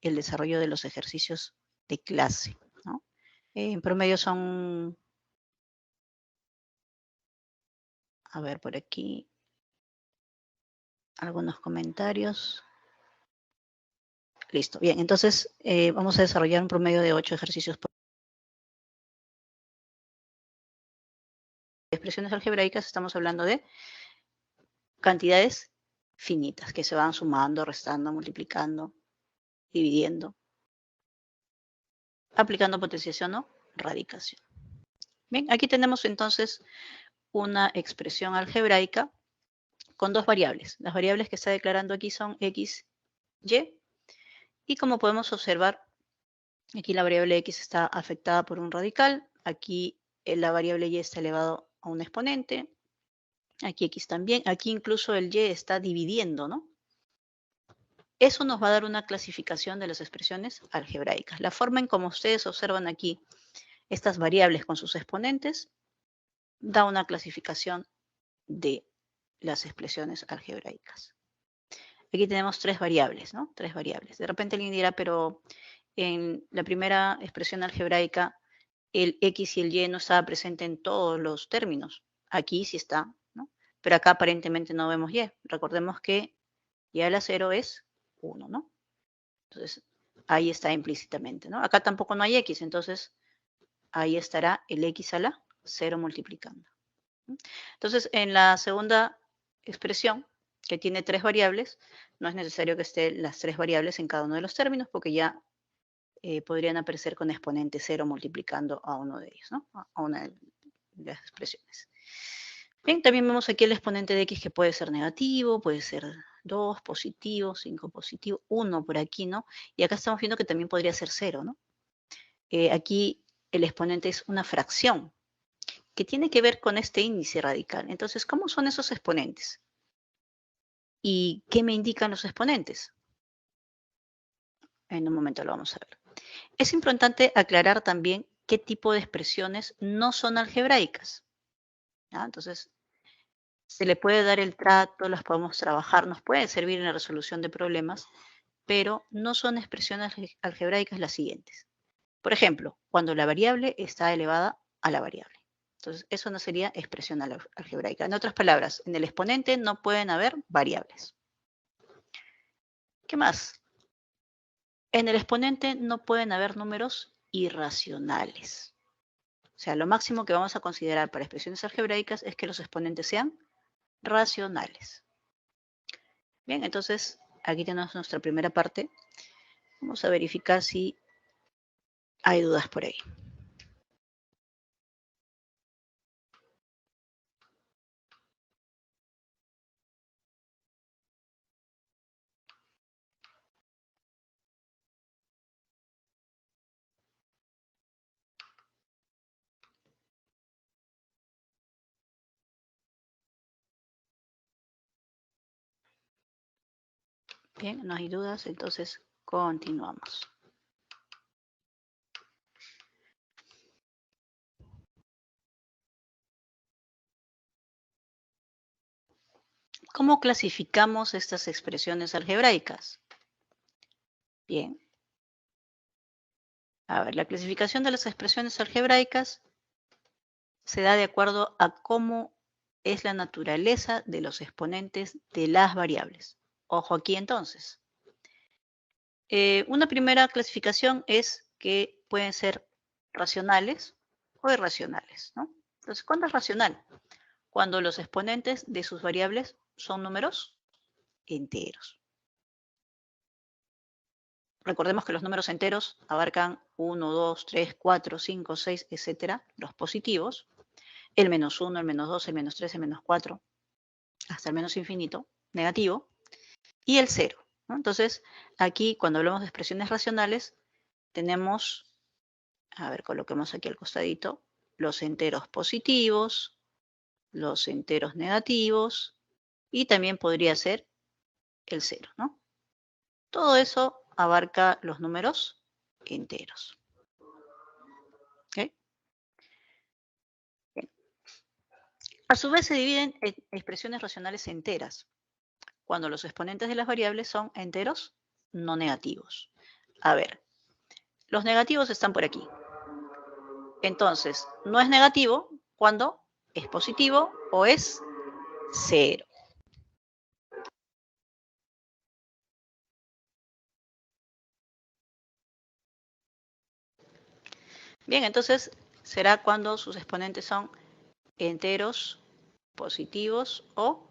el desarrollo de los ejercicios de clase, ¿no? En promedio son, a ver por aquí, algunos comentarios. Listo, bien, entonces vamos a desarrollar un promedio de 8 ejercicios por expresiones algebraicas. Estamos hablando de cantidades finitas que se van sumando, restando, multiplicando, dividiendo, aplicando potenciación o radicación. Bien, aquí tenemos entonces una expresión algebraica con dos variables. Las variables que está declarando aquí son x, y, y como podemos observar, aquí la variable x está afectada por un radical, aquí la variable y está elevado a un exponente, aquí x también, aquí incluso el y está dividiendo, ¿no? Eso nos va a dar una clasificación de las expresiones algebraicas. La forma en como ustedes observan aquí estas variables con sus exponentes da una clasificación de las expresiones algebraicas. Aquí tenemos tres variables, ¿no? Tres variables. De repente alguien dirá, pero en la primera expresión algebraica el x y el y no estaba presente en todos los términos. Aquí sí está, ¿no? Pero acá aparentemente no vemos y. Recordemos que y a la 0 es 1, ¿no? Entonces, ahí está implícitamente, ¿no? Acá tampoco no hay x, entonces ahí estará el x a la 0 multiplicando. Entonces, en la segunda expresión, que tiene tres variables, no es necesario que estén las tres variables en cada uno de los términos, porque ya podrían aparecer con exponente 0 multiplicando a uno de ellos, ¿no? A una de las expresiones. Bien, también vemos aquí el exponente de x que puede ser negativo, puede ser 2 positivo, 5 positivo, 1 por aquí, ¿no? Y acá estamos viendo que también podría ser 0, ¿no? Aquí el exponente es una fracción que tiene que ver con este índice radical. Entonces, ¿cómo son esos exponentes? ¿Y qué me indican los exponentes? En un momento lo vamos a ver. Es importante aclarar también qué tipo de expresiones no son algebraicas. ¿Ya? Entonces, se le puede dar el trato, las podemos trabajar, nos pueden servir en la resolución de problemas, pero no son expresiones algebraicas las siguientes. Por ejemplo, cuando la variable está elevada a la variable. Entonces, eso no sería expresión algebraica. En otras palabras, en el exponente no pueden haber variables. ¿Qué más? En el exponente no pueden haber números irracionales. O sea, lo máximo que vamos a considerar para expresiones algebraicas es que los exponentes sean racionales. Bien, entonces aquí tenemos nuestra primera parte. Vamos a verificar si hay dudas por ahí. Bien, no hay dudas, entonces continuamos. ¿Cómo clasificamos estas expresiones algebraicas? Bien. A ver, la clasificación de las expresiones algebraicas se da de acuerdo a cómo es la naturaleza de los exponentes de las variables. Ojo aquí entonces. Una primera clasificación es que pueden ser racionales o irracionales, ¿no? Entonces, ¿cuándo es racional? Cuando los exponentes de sus variables son números enteros. Recordemos que los números enteros abarcan 1, 2, 3, 4, 5, 6, etcétera, los positivos. El menos 1, el menos 2, el menos 3, el menos 4, hasta el menos infinito, negativo, y el 0, ¿no? Entonces, aquí cuando hablamos de expresiones racionales, tenemos, a ver, coloquemos aquí al costadito, los enteros positivos, los enteros negativos, y también podría ser el 0, ¿no? Todo eso abarca los números enteros. ¿Okay? Bien. A su vez se dividen en expresiones racionales enteras, cuando los exponentes de las variables son enteros no negativos. A ver, los negativos están por aquí. Entonces, no es negativo cuando es positivo o es 0. Bien, entonces será cuando sus exponentes son enteros positivos o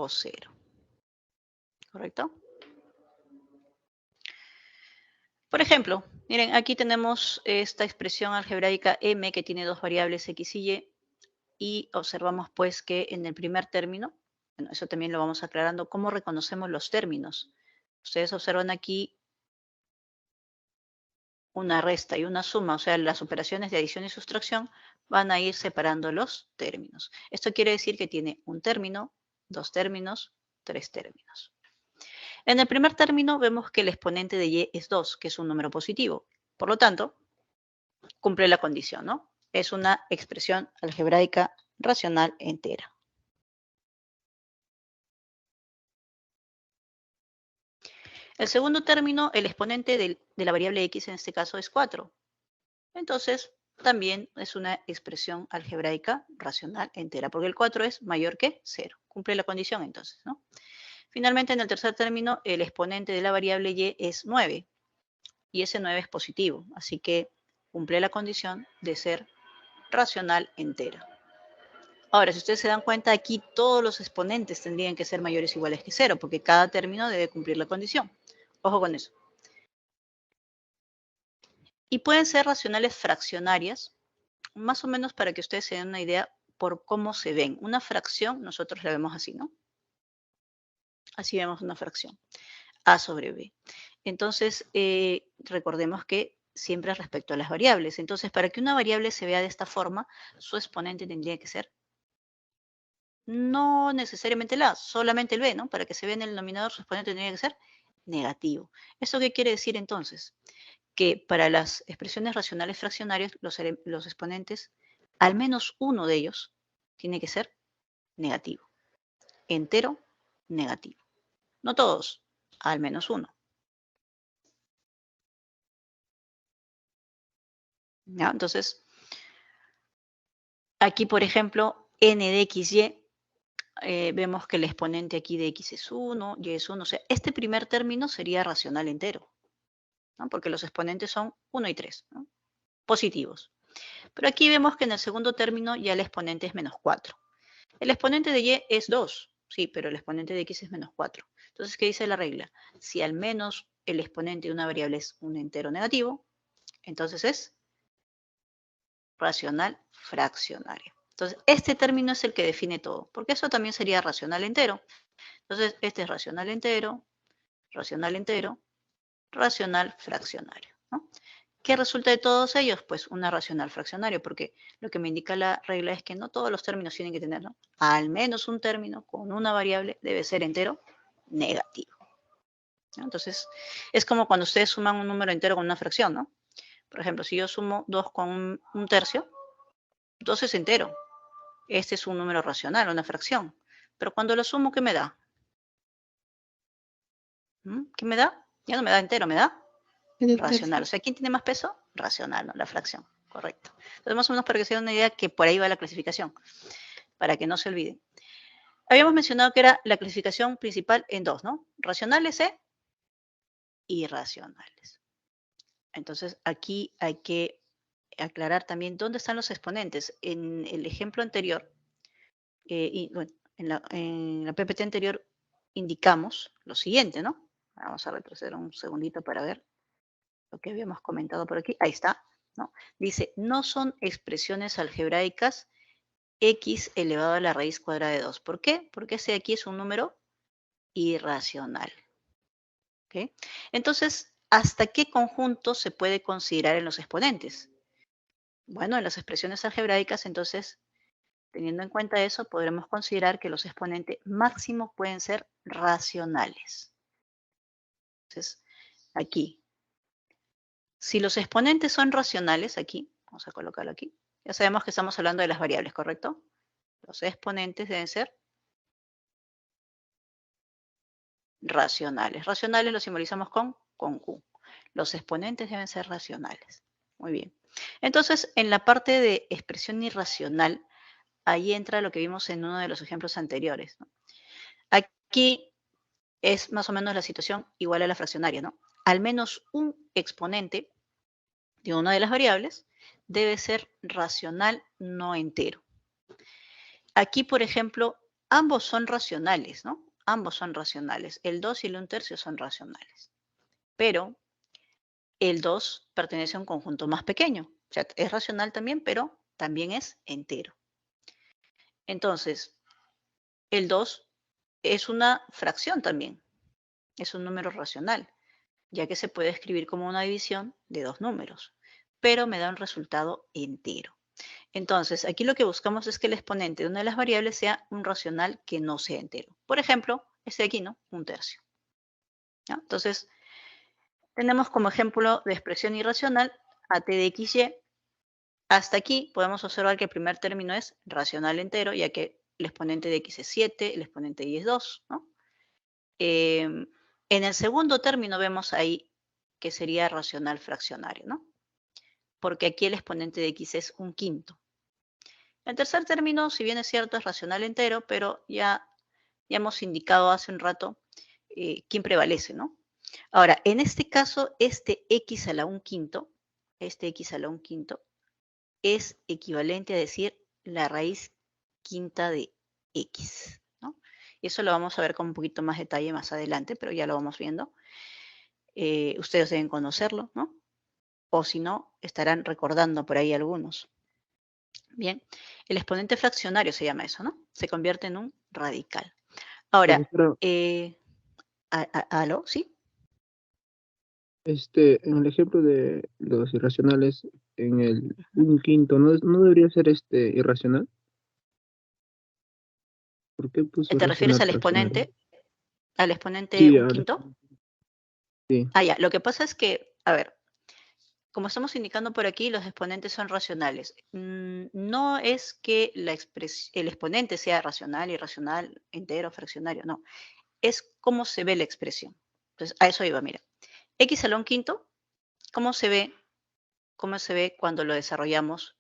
0. ¿Correcto? Por ejemplo, miren, aquí tenemos esta expresión algebraica m que tiene dos variables x y y, y observamos pues que en el primer término, bueno, eso también lo vamos aclarando, cómo reconocemos los términos. Ustedes observan aquí una resta y una suma, o sea, las operaciones de adición y sustracción van a ir separando los términos. Esto quiere decir que tiene un término, dos términos, tres términos. En el primer término vemos que el exponente de y es 2, que es un número positivo. Por lo tanto, cumple la condición, ¿no? Es una expresión algebraica racional entera. El segundo término, el exponente de la variable x en este caso es 4. Entonces, también es una expresión algebraica racional entera, porque el 4 es mayor que 0. Cumple la condición entonces, ¿no? Finalmente, en el tercer término, el exponente de la variable y es 9, y ese 9 es positivo, así que cumple la condición de ser racional entera. Ahora, si ustedes se dan cuenta, aquí todos los exponentes tendrían que ser mayores o iguales que 0, porque cada término debe cumplir la condición. Ojo con eso. Y pueden ser racionales fraccionarias, más o menos para que ustedes se den una idea por cómo se ven. Una fracción, nosotros la vemos así, ¿no? Así vemos una fracción. A sobre B. Entonces, recordemos que siempre respecto a las variables. Entonces, para que una variable se vea de esta forma, su exponente tendría que ser no necesariamente el A, solamente el B, ¿no? Para que se vea en el denominador, su exponente tendría que ser negativo. ¿Esto qué quiere decir entonces? Que para las expresiones racionales fraccionarias, los exponentes, al menos uno de ellos, tiene que ser negativo. Entero, negativo. No todos, al menos uno. ¿Ya? Entonces, aquí, por ejemplo, n de xy, vemos que el exponente aquí de x es 1, y es 1. O sea, este primer término sería racional entero, ¿no? Porque los exponentes son 1 y 3, ¿no? Positivos. Pero aquí vemos que en el segundo término ya el exponente es menos 4. El exponente de y es 2, sí, pero el exponente de x es menos 4. Entonces, ¿qué dice la regla? Si al menos el exponente de una variable es un entero negativo, entonces es racional fraccionaria. Entonces, este término es el que define todo, porque eso también sería racional entero. Entonces, este es racional entero, racional entero, racional fraccionario, ¿no? ¿Qué resulta de todos ellos? Pues una racional fraccionario, porque lo que me indica la regla es que no todos los términos tienen que tener, ¿no? Al menos un término con una variable debe ser entero negativo, ¿no? Entonces, es como cuando ustedes suman un número entero con una fracción, ¿no? Por ejemplo, si yo sumo 2 con un tercio, 2 es entero. Este es un número racional, una fracción. Pero cuando lo sumo, ¿qué me da? ¿Qué me da? Ya no me da entero, me da racional. O sea, ¿quién tiene más peso? Racional, ¿no? La fracción. Correcto. Entonces, más o menos para que se den una idea que por ahí va la clasificación, para que no se olviden. Habíamos mencionado que era la clasificación principal en dos, ¿no? Racionales e irracionales. Entonces, aquí hay que aclarar también dónde están los exponentes. En el ejemplo anterior, y bueno, en la PPT anterior indicamos lo siguiente, ¿no? Vamos a retroceder un segundito para ver lo que habíamos comentado por aquí. Ahí está, ¿no? Dice, no son expresiones algebraicas x elevado a la raíz cuadrada de 2. ¿Por qué? Porque ese aquí es un número irracional. ¿Okay? Entonces, ¿hasta qué conjunto se puede considerar en los exponentes? Bueno, en las expresiones algebraicas, entonces, teniendo en cuenta eso, podremos considerar que los exponentes máximos pueden ser racionales. Entonces, aquí, si los exponentes son racionales, aquí, vamos a colocarlo aquí, ya sabemos que estamos hablando de las variables, ¿correcto? Los exponentes deben ser racionales. Racionales los simbolizamos con Q. Los exponentes deben ser racionales. Muy bien. Entonces, en la parte de expresión irracional, ahí entra lo que vimos en uno de los ejemplos anteriores, ¿no? Aquí es más o menos la situación igual a la fraccionaria, ¿no? Al menos un exponente de una de las variables debe ser racional no entero. Aquí, por ejemplo, ambos son racionales, ¿no? Ambos son racionales. El 2 y el 1/3 son racionales. Pero el 2 pertenece a un conjunto más pequeño. O sea, es racional también, pero también es entero. Entonces, el 2 es una fracción también. Es un número racional, ya que se puede escribir como una división de dos números, pero me da un resultado entero. Entonces, aquí lo que buscamos es que el exponente de una de las variables sea un racional que no sea entero. Por ejemplo, este de aquí, ¿no? 1/3. ¿Ya? Entonces, tenemos como ejemplo de expresión irracional a t de xy. Hasta aquí podemos observar que el primer término es racional entero, ya que el exponente de x es 7, el exponente de y es 2, ¿no? En el segundo término vemos ahí que sería racional fraccionario, ¿no? Porque aquí el exponente de x es 1/5. El tercer término, si bien es cierto, es racional entero, pero ya hemos indicado hace un rato quién prevalece, ¿no? Ahora, en este caso, este x a la 1/5, este x a la 1/5, es equivalente a decir la raíz quinta de x, ¿no? Y eso lo vamos a ver con un poquito más detalle más adelante, pero ya lo vamos viendo. Ustedes deben conocerlo, ¿no? O si no, estarán recordando por ahí algunos. Bien, el exponente fraccionario se llama eso, ¿no? Se convierte en un radical. Ahora, Profesora, ¿aló? ¿Sí? en el ejemplo de los irracionales, en el 1/5, ¿no debería ser irracional? ¿Por qué puso ¿Te refieres racional al fraccionario? exponente Sí, 1/5? sí. Ah, ya, lo que pasa es que, a ver, como estamos indicando por aquí, los exponentes son racionales. No es que el exponente sea racional, irracional, entero, fraccionario, no. Es cómo se ve la expresión. Entonces, a eso iba, mira. X a la 1/5, ¿cómo se ve? ¿Cómo se ve cuando lo desarrollamos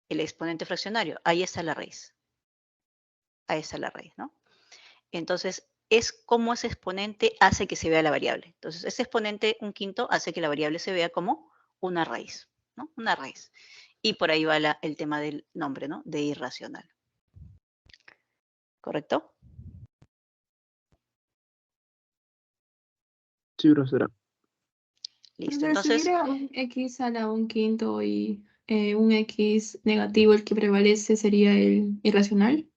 el exponente fraccionario? Ahí está la raíz. Ahí está la raíz, ¿no? Entonces, es cómo ese exponente hace que se vea la variable. Entonces, ese exponente 1/5 hace que la variable se vea como una raíz, ¿no? Una raíz. Y por ahí va el tema del nombre, ¿no? De irracional. ¿Correcto? Sí, profesora. Listo. Pero si Entonces, hubiera un x a la 1/5 y un x negativo, el que prevalece sería el irracional.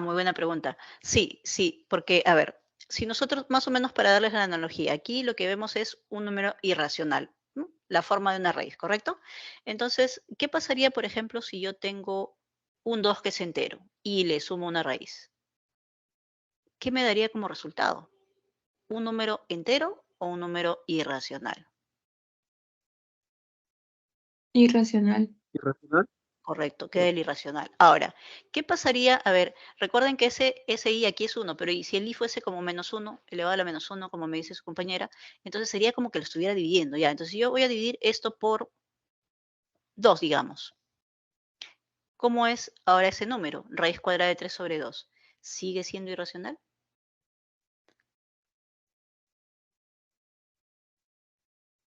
muy buena pregunta. Sí, sí, porque, a ver, si nosotros, más o menos para darles la analogía, aquí lo que vemos es un número irracional, ¿no? La forma de una raíz, ¿correcto? Entonces, ¿qué pasaría, por ejemplo, si yo tengo un 2 que es entero y le sumo una raíz? ¿Qué me daría como resultado? ¿Un número entero o un número irracional? Irracional. ¿Irracional? Correcto, queda el irracional. Ahora, ¿qué pasaría? A ver, recuerden que ese i aquí es 1, pero ¿y si el i fuese como -1, elevado a la -1, como me dice su compañera? Entonces sería como que lo estuviera dividiendo, ya. Entonces yo voy a dividir esto por 2, digamos. ¿Cómo es ahora ese número? Raíz cuadrada de 3 sobre 2. ¿Sigue siendo irracional?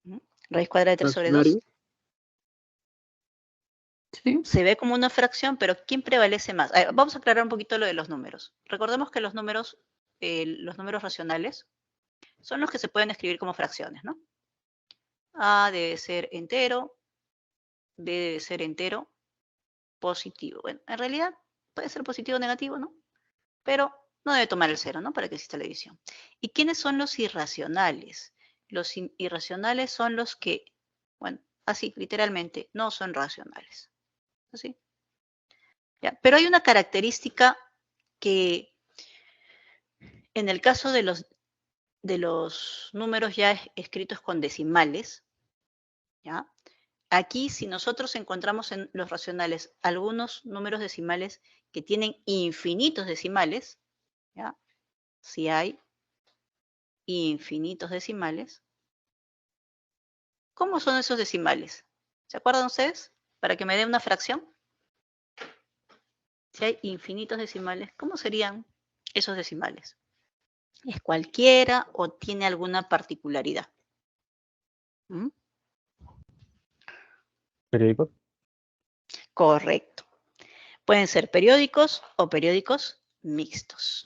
¿Mm? Raíz cuadrada de 3 sobre 2 ¿Fraccionario? Sí. se ve como una fracción, pero ¿quién prevalece más? Vamos a aclarar un poquito lo de los números. Recordemos que los números racionales son los que se pueden escribir como fracciones, ¿no? A debe ser entero, B debe ser entero, positivo. Bueno, en realidad puede ser positivo o negativo, ¿no? Pero no debe tomar el cero, ¿no? Para que exista la división. ¿Y quiénes son los irracionales? Los irracionales son los que, bueno, así, literalmente, no son racionales. ¿Así? ¿Ya? Pero hay una característica que en el caso de los números ya escritos con decimales, ¿ya? Aquí, si nosotros encontramos en los racionales algunos números decimales que tienen infinitos decimales, ¿ya? Si hay infinitos decimales, ¿Cómo son esos decimales? ¿Se acuerdan ustedes? Para que me dé una fracción. Si hay infinitos decimales, ¿cómo serían esos decimales? ¿Es cualquiera o tiene alguna particularidad? ¿Mm? ¿Periódicos? Correcto. Pueden ser periódicos o periódicos mixtos.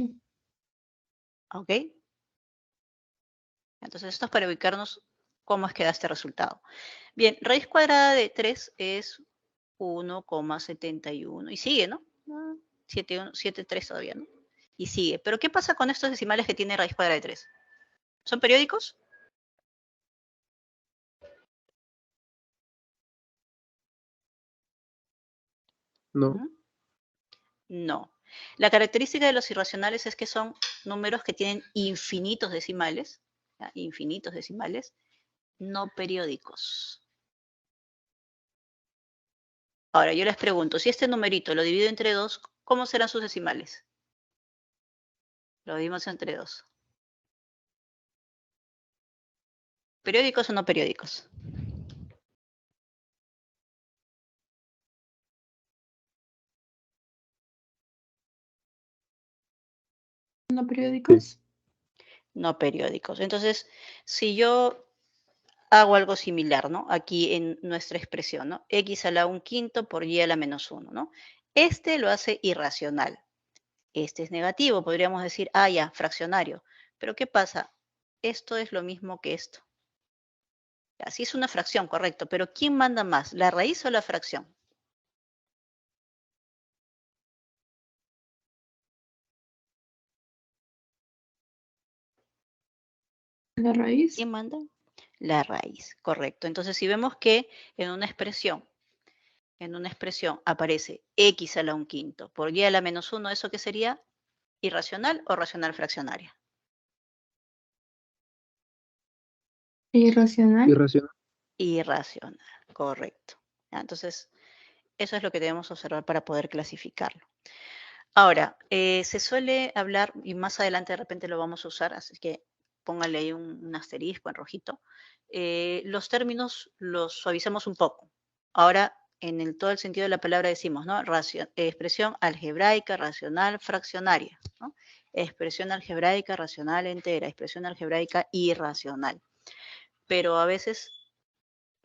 ¿Ok? Entonces, esto es para ubicarnos cómo es que da este resultado. Bien, raíz cuadrada de 3 es 1,71. Y sigue, ¿no? 7,3 todavía, ¿no? Y sigue. Pero, ¿qué pasa con estos decimales que tiene raíz cuadrada de 3? ¿Son periódicos? No. ¿Mm? No. La característica de los irracionales es que son números que tienen infinitos decimales, ¿ya? Infinitos decimales, no periódicos. Ahora, yo les pregunto, si este numerito lo divido entre 2, ¿cómo serán sus decimales? Lo dividimos entre 2. ¿Periódicos o no periódicos? ¿No periódicos? No periódicos. Entonces, si yo hago algo similar, ¿no? Aquí en nuestra expresión, ¿no? X a la 1/5 por Y a la -1, ¿no? Este lo hace irracional. Este es negativo, podríamos decir, ah, ya, fraccionario. Pero ¿qué pasa? Esto es lo mismo que esto. Así es una fracción, correcto, pero ¿quién manda más, la raíz o la fracción? ¿La raíz? ¿Quién manda? La raíz, correcto. Entonces, si vemos que en una expresión aparece X a la 1/5 por Y a la -1, ¿eso qué sería? ¿Irracional o racional fraccionaria? Irracional. Irracional. Irracional, correcto. ¿Ya? Entonces, eso es lo que debemos observar para poder clasificarlo. Ahora, se suele hablar, y más adelante de repente lo vamos a usar, así que póngale ahí un asterisco en rojito. Los términos los suavizamos un poco. Ahora, en todo el sentido de la palabra decimos, ¿no? Expresión algebraica, racional, fraccionaria, ¿no? Expresión algebraica, racional, entera, expresión algebraica irracional. Pero a veces,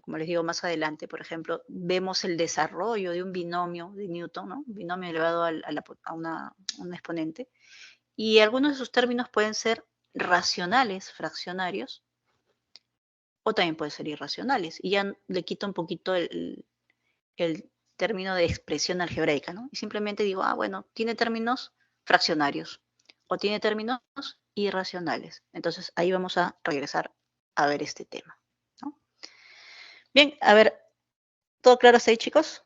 como les digo más adelante, por ejemplo, vemos el desarrollo de un binomio de Newton, ¿no? Un binomio elevado a un exponente, y algunos de sus términos pueden ser racionales, fraccionarios, o también pueden ser irracionales, y ya le quito un poquito el término de expresión algebraica, ¿no? Y simplemente digo, ah, bueno, tiene términos fraccionarios, o tiene términos irracionales. Entonces, ahí vamos a regresar a ver este tema, ¿no? Bien, a ver, ¿todo claro hasta ahí, chicos?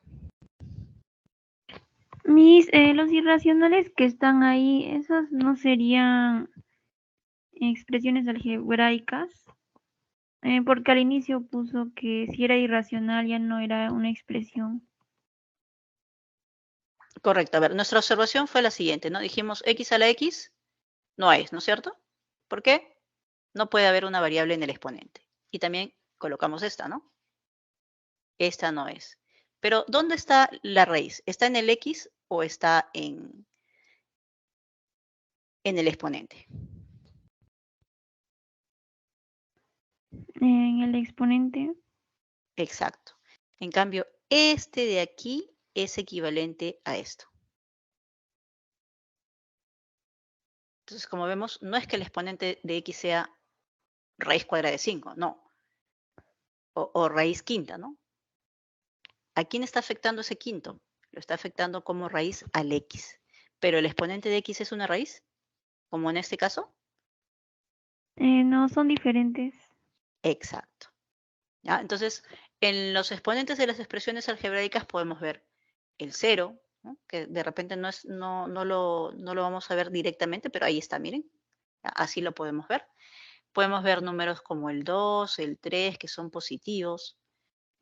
Los irracionales que están ahí, esos no serían expresiones algebraicas, porque al inicio puso que si era irracional ya no era una expresión. Correcto, a ver, nuestra observación fue la siguiente, ¿no? Dijimos X a la X no es, ¿no es cierto? ¿Por qué? No puede haber una variable en el exponente. Y también colocamos esta, ¿no? Esta no es. Pero, ¿dónde está la raíz? ¿Está en el X o está en el exponente? En el exponente. Exacto. En cambio, este de aquí es equivalente a esto. Entonces, como vemos, no es que el exponente de X sea raíz cuadrada de 5, no. O raíz quinta, ¿no? ¿A quién está afectando ese quinto? Lo está afectando como raíz al X. Pero el exponente de X es una raíz, como en este caso. No, son diferentes. Exacto. ¿Ya? Entonces, en los exponentes de las expresiones algebraicas podemos ver el 0, ¿no? Que de repente no lo vamos a ver directamente, pero ahí está, miren. Así lo podemos ver. Podemos ver números como el 2, el 3, que son positivos,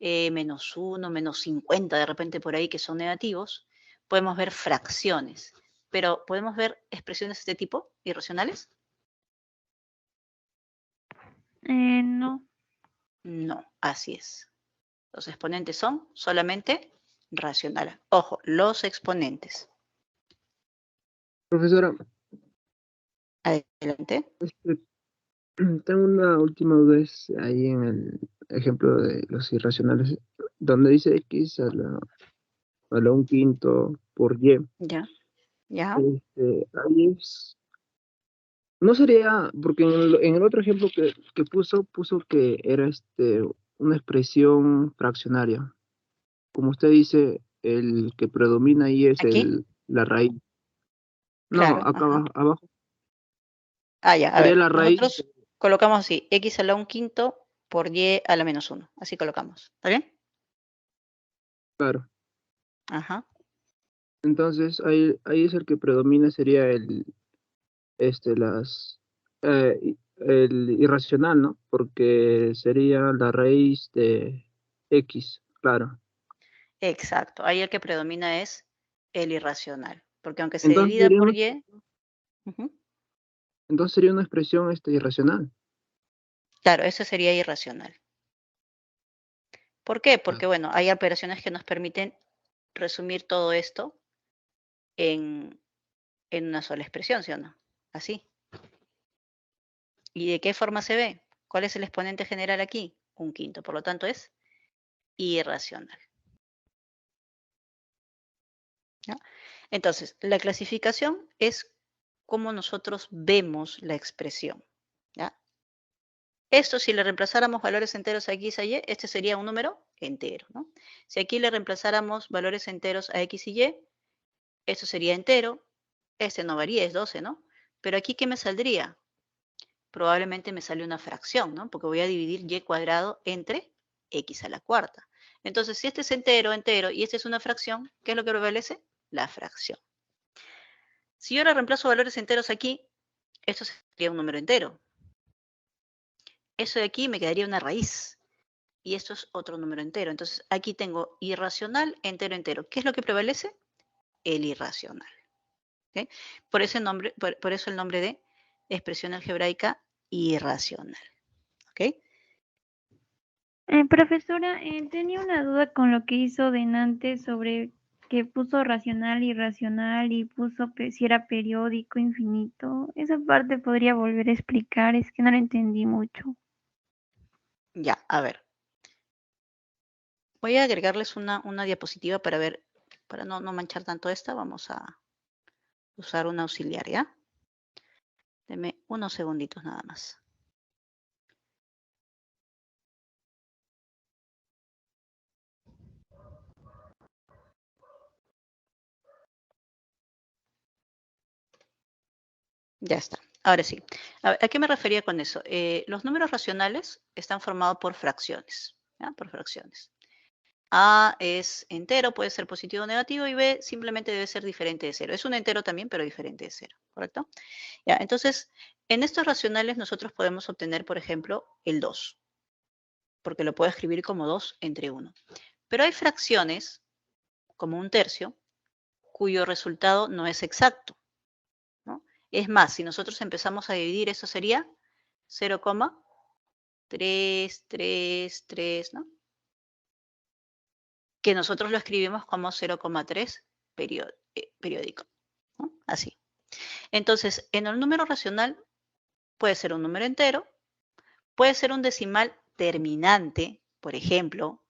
-1, -50 de repente por ahí, que son negativos. Podemos ver fracciones, pero ¿podemos ver expresiones de este tipo, irracionales? No. No, así es. Los exponentes son solamente racionales. Ojo, los exponentes. Profesora, Adelante. tengo una última vez ahí en el ejemplo de los irracionales, donde dice x a la 1/5 por y. Ya, ya. Ahí no sería, porque en el otro ejemplo que puso que era una expresión fraccionaria. Como usted dice, el que predomina ahí es Aquí, la raíz. No, claro. acá Ajá. abajo Ya, a sería ver. la raíz. Nosotros colocamos así, x a la 1/5 por y a la -1. Así colocamos. ¿Está bien? Claro. Ajá. Entonces, ahí es el que predomina, sería el irracional, ¿no? Porque sería la raíz de x, claro. Exacto. Ahí el que predomina es el irracional. Porque aunque se Entonces divida sería por una, y, ujú, entonces sería una expresión irracional. claro, eso sería irracional. ¿Por qué? Ah, Porque, bueno, hay operaciones que nos permiten resumir todo esto en, en una sola expresión, ¿sí o no? Así. ¿Y de qué forma se ve? ¿Cuál es el exponente general aquí? 1/5. Por lo tanto, es irracional. ¿Ya? Entonces, la clasificación es cómo nosotros vemos la expresión. ¿Ya? Esto, si le reemplazáramos valores enteros a x a y, este sería un número entero, ¿no? Si aquí le reemplazáramos valores enteros a x y y, esto sería entero. Este no varía, es 12, ¿no? Pero aquí, ¿qué me saldría? Probablemente me sale una fracción, ¿no? Porque voy a dividir y cuadrado entre x a la cuarta. Entonces, si este es entero, entero, y este es una fracción, ¿qué es lo que prevalece? La fracción. Si yo ahora reemplazo valores enteros aquí, esto sería un número entero. Eso de aquí me quedaría una raíz. Y esto es otro número entero. Entonces, aquí tengo irracional, entero, entero. ¿Qué es lo que prevalece? El irracional. ¿Okay? Por eso el nombre de expresión algebraica irracional. ¿Ok? Profesora, tenía una duda con lo que hizo Denante sobre que puso racional, irracional y puso si era periódico, infinito. Esa parte podría volver a explicar, es que no la entendí mucho. Ya, a ver. Voy a agregarles una diapositiva para ver, para no manchar tanto esta, vamos a usar un auxiliar, ¿ya? Deme unos segunditos nada más. Ya está. Ahora sí. A qué me refería con eso? Los números racionales están formados por fracciones, ¿ya? Por fracciones. A es entero, puede ser positivo o negativo, y B simplemente debe ser diferente de 0. Es un entero también, pero diferente de 0, ¿correcto? Ya, entonces, en estos racionales nosotros podemos obtener, por ejemplo, el 2, porque lo puedo escribir como 2 entre 1. Pero hay fracciones, como un tercio, cuyo resultado no es exacto, ¿no? Es más, si nosotros empezamos a dividir, eso sería 0,333, ¿no? Que nosotros lo escribimos como 0,3 periódico, ¿no? Así. Entonces, en el número racional puede ser un número entero, puede ser un decimal terminante, por ejemplo,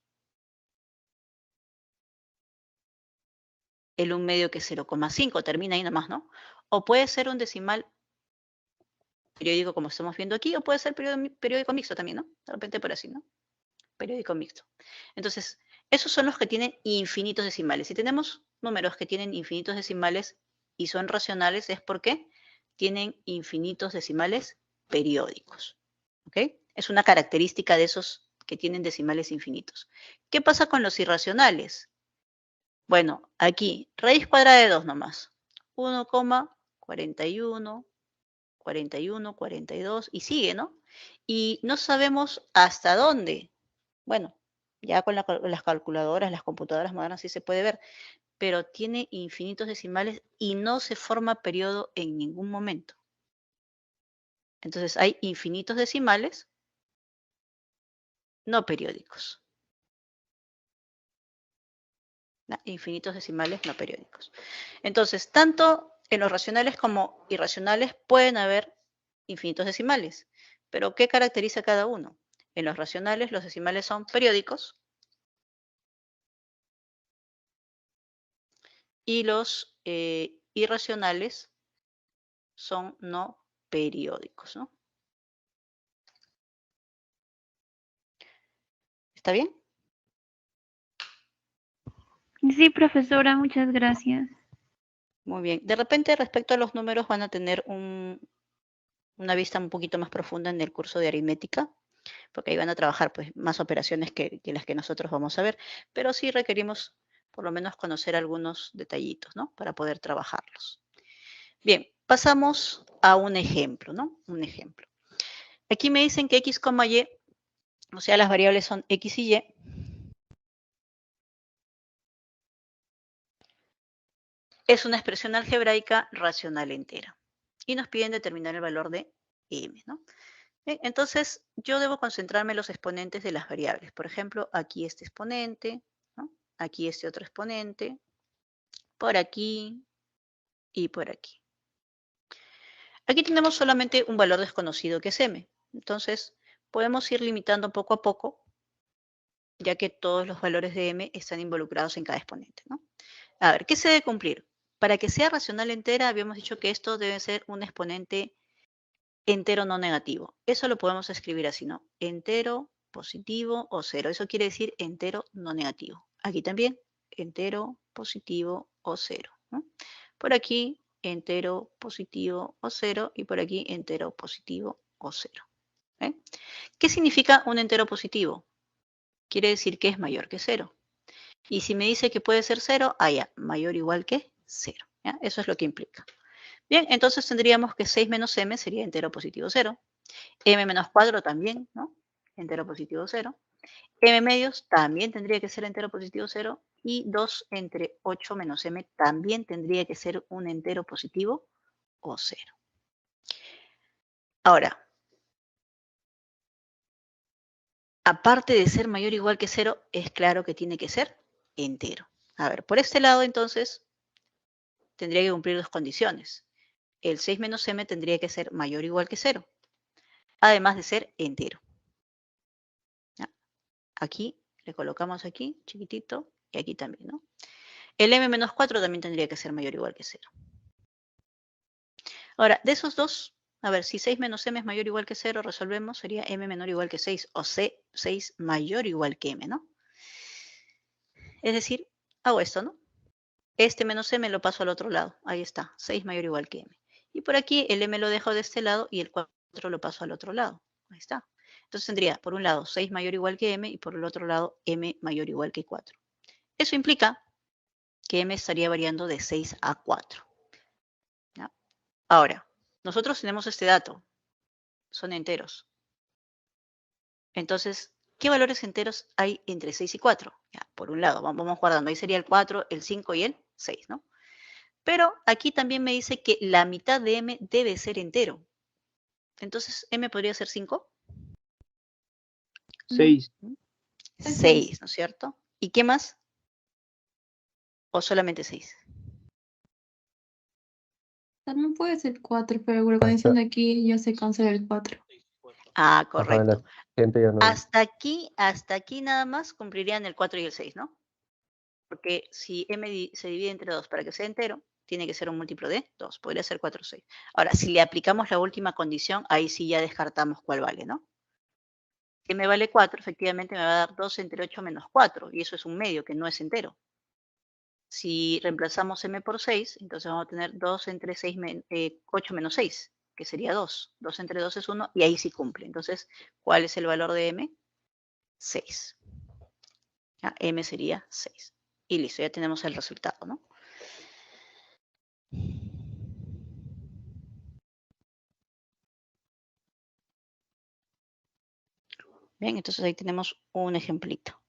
el 1 medio que es 0,5, termina ahí nomás, ¿no? O puede ser un decimal periódico como estamos viendo aquí, o puede ser periódico mixto también, ¿no? De repente por así, ¿no? Periódico mixto. Entonces, esos son los que tienen infinitos decimales. Si tenemos números que tienen infinitos decimales y son racionales, es porque tienen infinitos decimales periódicos. ¿Ok? Es una característica de esos que tienen decimales infinitos. ¿Qué pasa con los irracionales? Bueno, aquí, raíz cuadrada de 2 nomás. 1,41, 41, 42 y sigue, ¿no? Y no sabemos hasta dónde. Bueno, ya con las calculadoras, las computadoras modernas sí se puede ver, pero tiene infinitos decimales y no se forma periodo en ningún momento. Entonces hay infinitos decimales, no periódicos. Infinitos decimales no periódicos. Entonces, tanto en los racionales como irracionales pueden haber infinitos decimales. Pero, ¿qué caracteriza cada uno? En los racionales, los decimales son periódicos y los irracionales son no periódicos, ¿no? ¿Está bien? Sí, profesora, muchas gracias. Muy bien. De repente, respecto a los números, van a tener una vista un poquito más profunda en el curso de aritmética, porque ahí van a trabajar pues, más operaciones que las que nosotros vamos a ver, pero sí requerimos por lo menos conocer algunos detallitos, ¿no? Para poder trabajarlos. Bien, pasamos a un ejemplo, ¿no? Un ejemplo. Aquí me dicen que x, y, o sea, las variables son x y y, es una expresión algebraica racional entera. Y nos piden determinar el valor de m, ¿no? Bien, entonces, yo debo concentrarme en los exponentes de las variables. Por ejemplo, aquí este exponente, ¿no? Aquí este otro exponente, por aquí y por aquí. Aquí tenemos solamente un valor desconocido que es m. Entonces, podemos ir limitando poco a poco, ya que todos los valores de m están involucrados en cada exponente, ¿no? A ver, ¿qué se debe cumplir? Para que sea racional entera, habíamos dicho que esto debe ser un exponente entero no negativo. Eso lo podemos escribir así, ¿no? Entero, positivo o cero. Eso quiere decir entero no negativo. Aquí también, entero, positivo o cero, ¿no? Por aquí, entero, positivo o cero. Y por aquí, entero, positivo o cero. ¿Eh? ¿Qué significa un entero positivo? Quiere decir que es mayor que cero. Y si me dice que puede ser cero, ya, mayor o igual que cero. ¿Ya? Eso es lo que implica. Bien, entonces tendríamos que 6 menos m sería entero positivo 0. M menos 4 también, ¿no? Entero positivo 0. M medios también tendría que ser entero positivo 0. Y 2 entre 8 menos m también tendría que ser un entero positivo o 0. Ahora, aparte de ser mayor o igual que 0, es claro que tiene que ser entero. A ver, por este lado entonces tendría que cumplir dos condiciones. El 6 menos m tendría que ser mayor o igual que 0, además de ser entero. ¿Ya? Aquí le colocamos aquí, chiquitito, y aquí también, ¿no? El m menos 4 también tendría que ser mayor o igual que 0. Ahora, de esos dos, a ver, si 6 menos m es mayor o igual que 0, resolvemos, sería m menor o igual que 6, o 6 mayor o igual que m, ¿no? Es decir, hago esto, ¿no? Este menos m lo paso al otro lado, ahí está, 6 mayor o igual que m. Y por aquí el m lo dejo de este lado y el 4 lo paso al otro lado, ahí está. Entonces tendría, por un lado, 6 mayor o igual que m y por el otro lado, m mayor o igual que 4. Eso implica que m estaría variando de 6 a 4. ¿Ya? Ahora, nosotros tenemos este dato, son enteros. Entonces, ¿qué valores enteros hay entre 6 y 4? Ya, por un lado, vamos guardando, ahí sería el 4, el 5 y el 6, ¿no? Pero aquí también me dice que la mitad de m debe ser entero. Entonces, m podría ser 5. 6. 6, ¿no es cierto? ¿Y qué más? ¿O solamente 6? También puede ser 4, pero con la condición de aquí ya se cancela el 4. Ah, Ajá, correcto. la gente ya no. Hasta aquí nada más cumplirían el 4 y el 6, ¿no? Porque si m se divide entre 2 para que sea entero, tiene que ser un múltiplo de 2. Podría ser 4 o 6. Ahora, si le aplicamos la última condición, ahí sí ya descartamos cuál vale, ¿no? Si m vale 4, efectivamente me va a dar 2 entre 8 menos 4. Y eso es un medio, que no es entero. Si reemplazamos m por 6, entonces vamos a tener 2 entre 8 menos 6, que sería 2. 2 entre 2 es 1 y ahí sí cumple. Entonces, ¿cuál es el valor de m? 6. ¿Ya? M sería 6. Y listo, ya tenemos el resultado, ¿no? Bien, entonces ahí tenemos un ejemplito.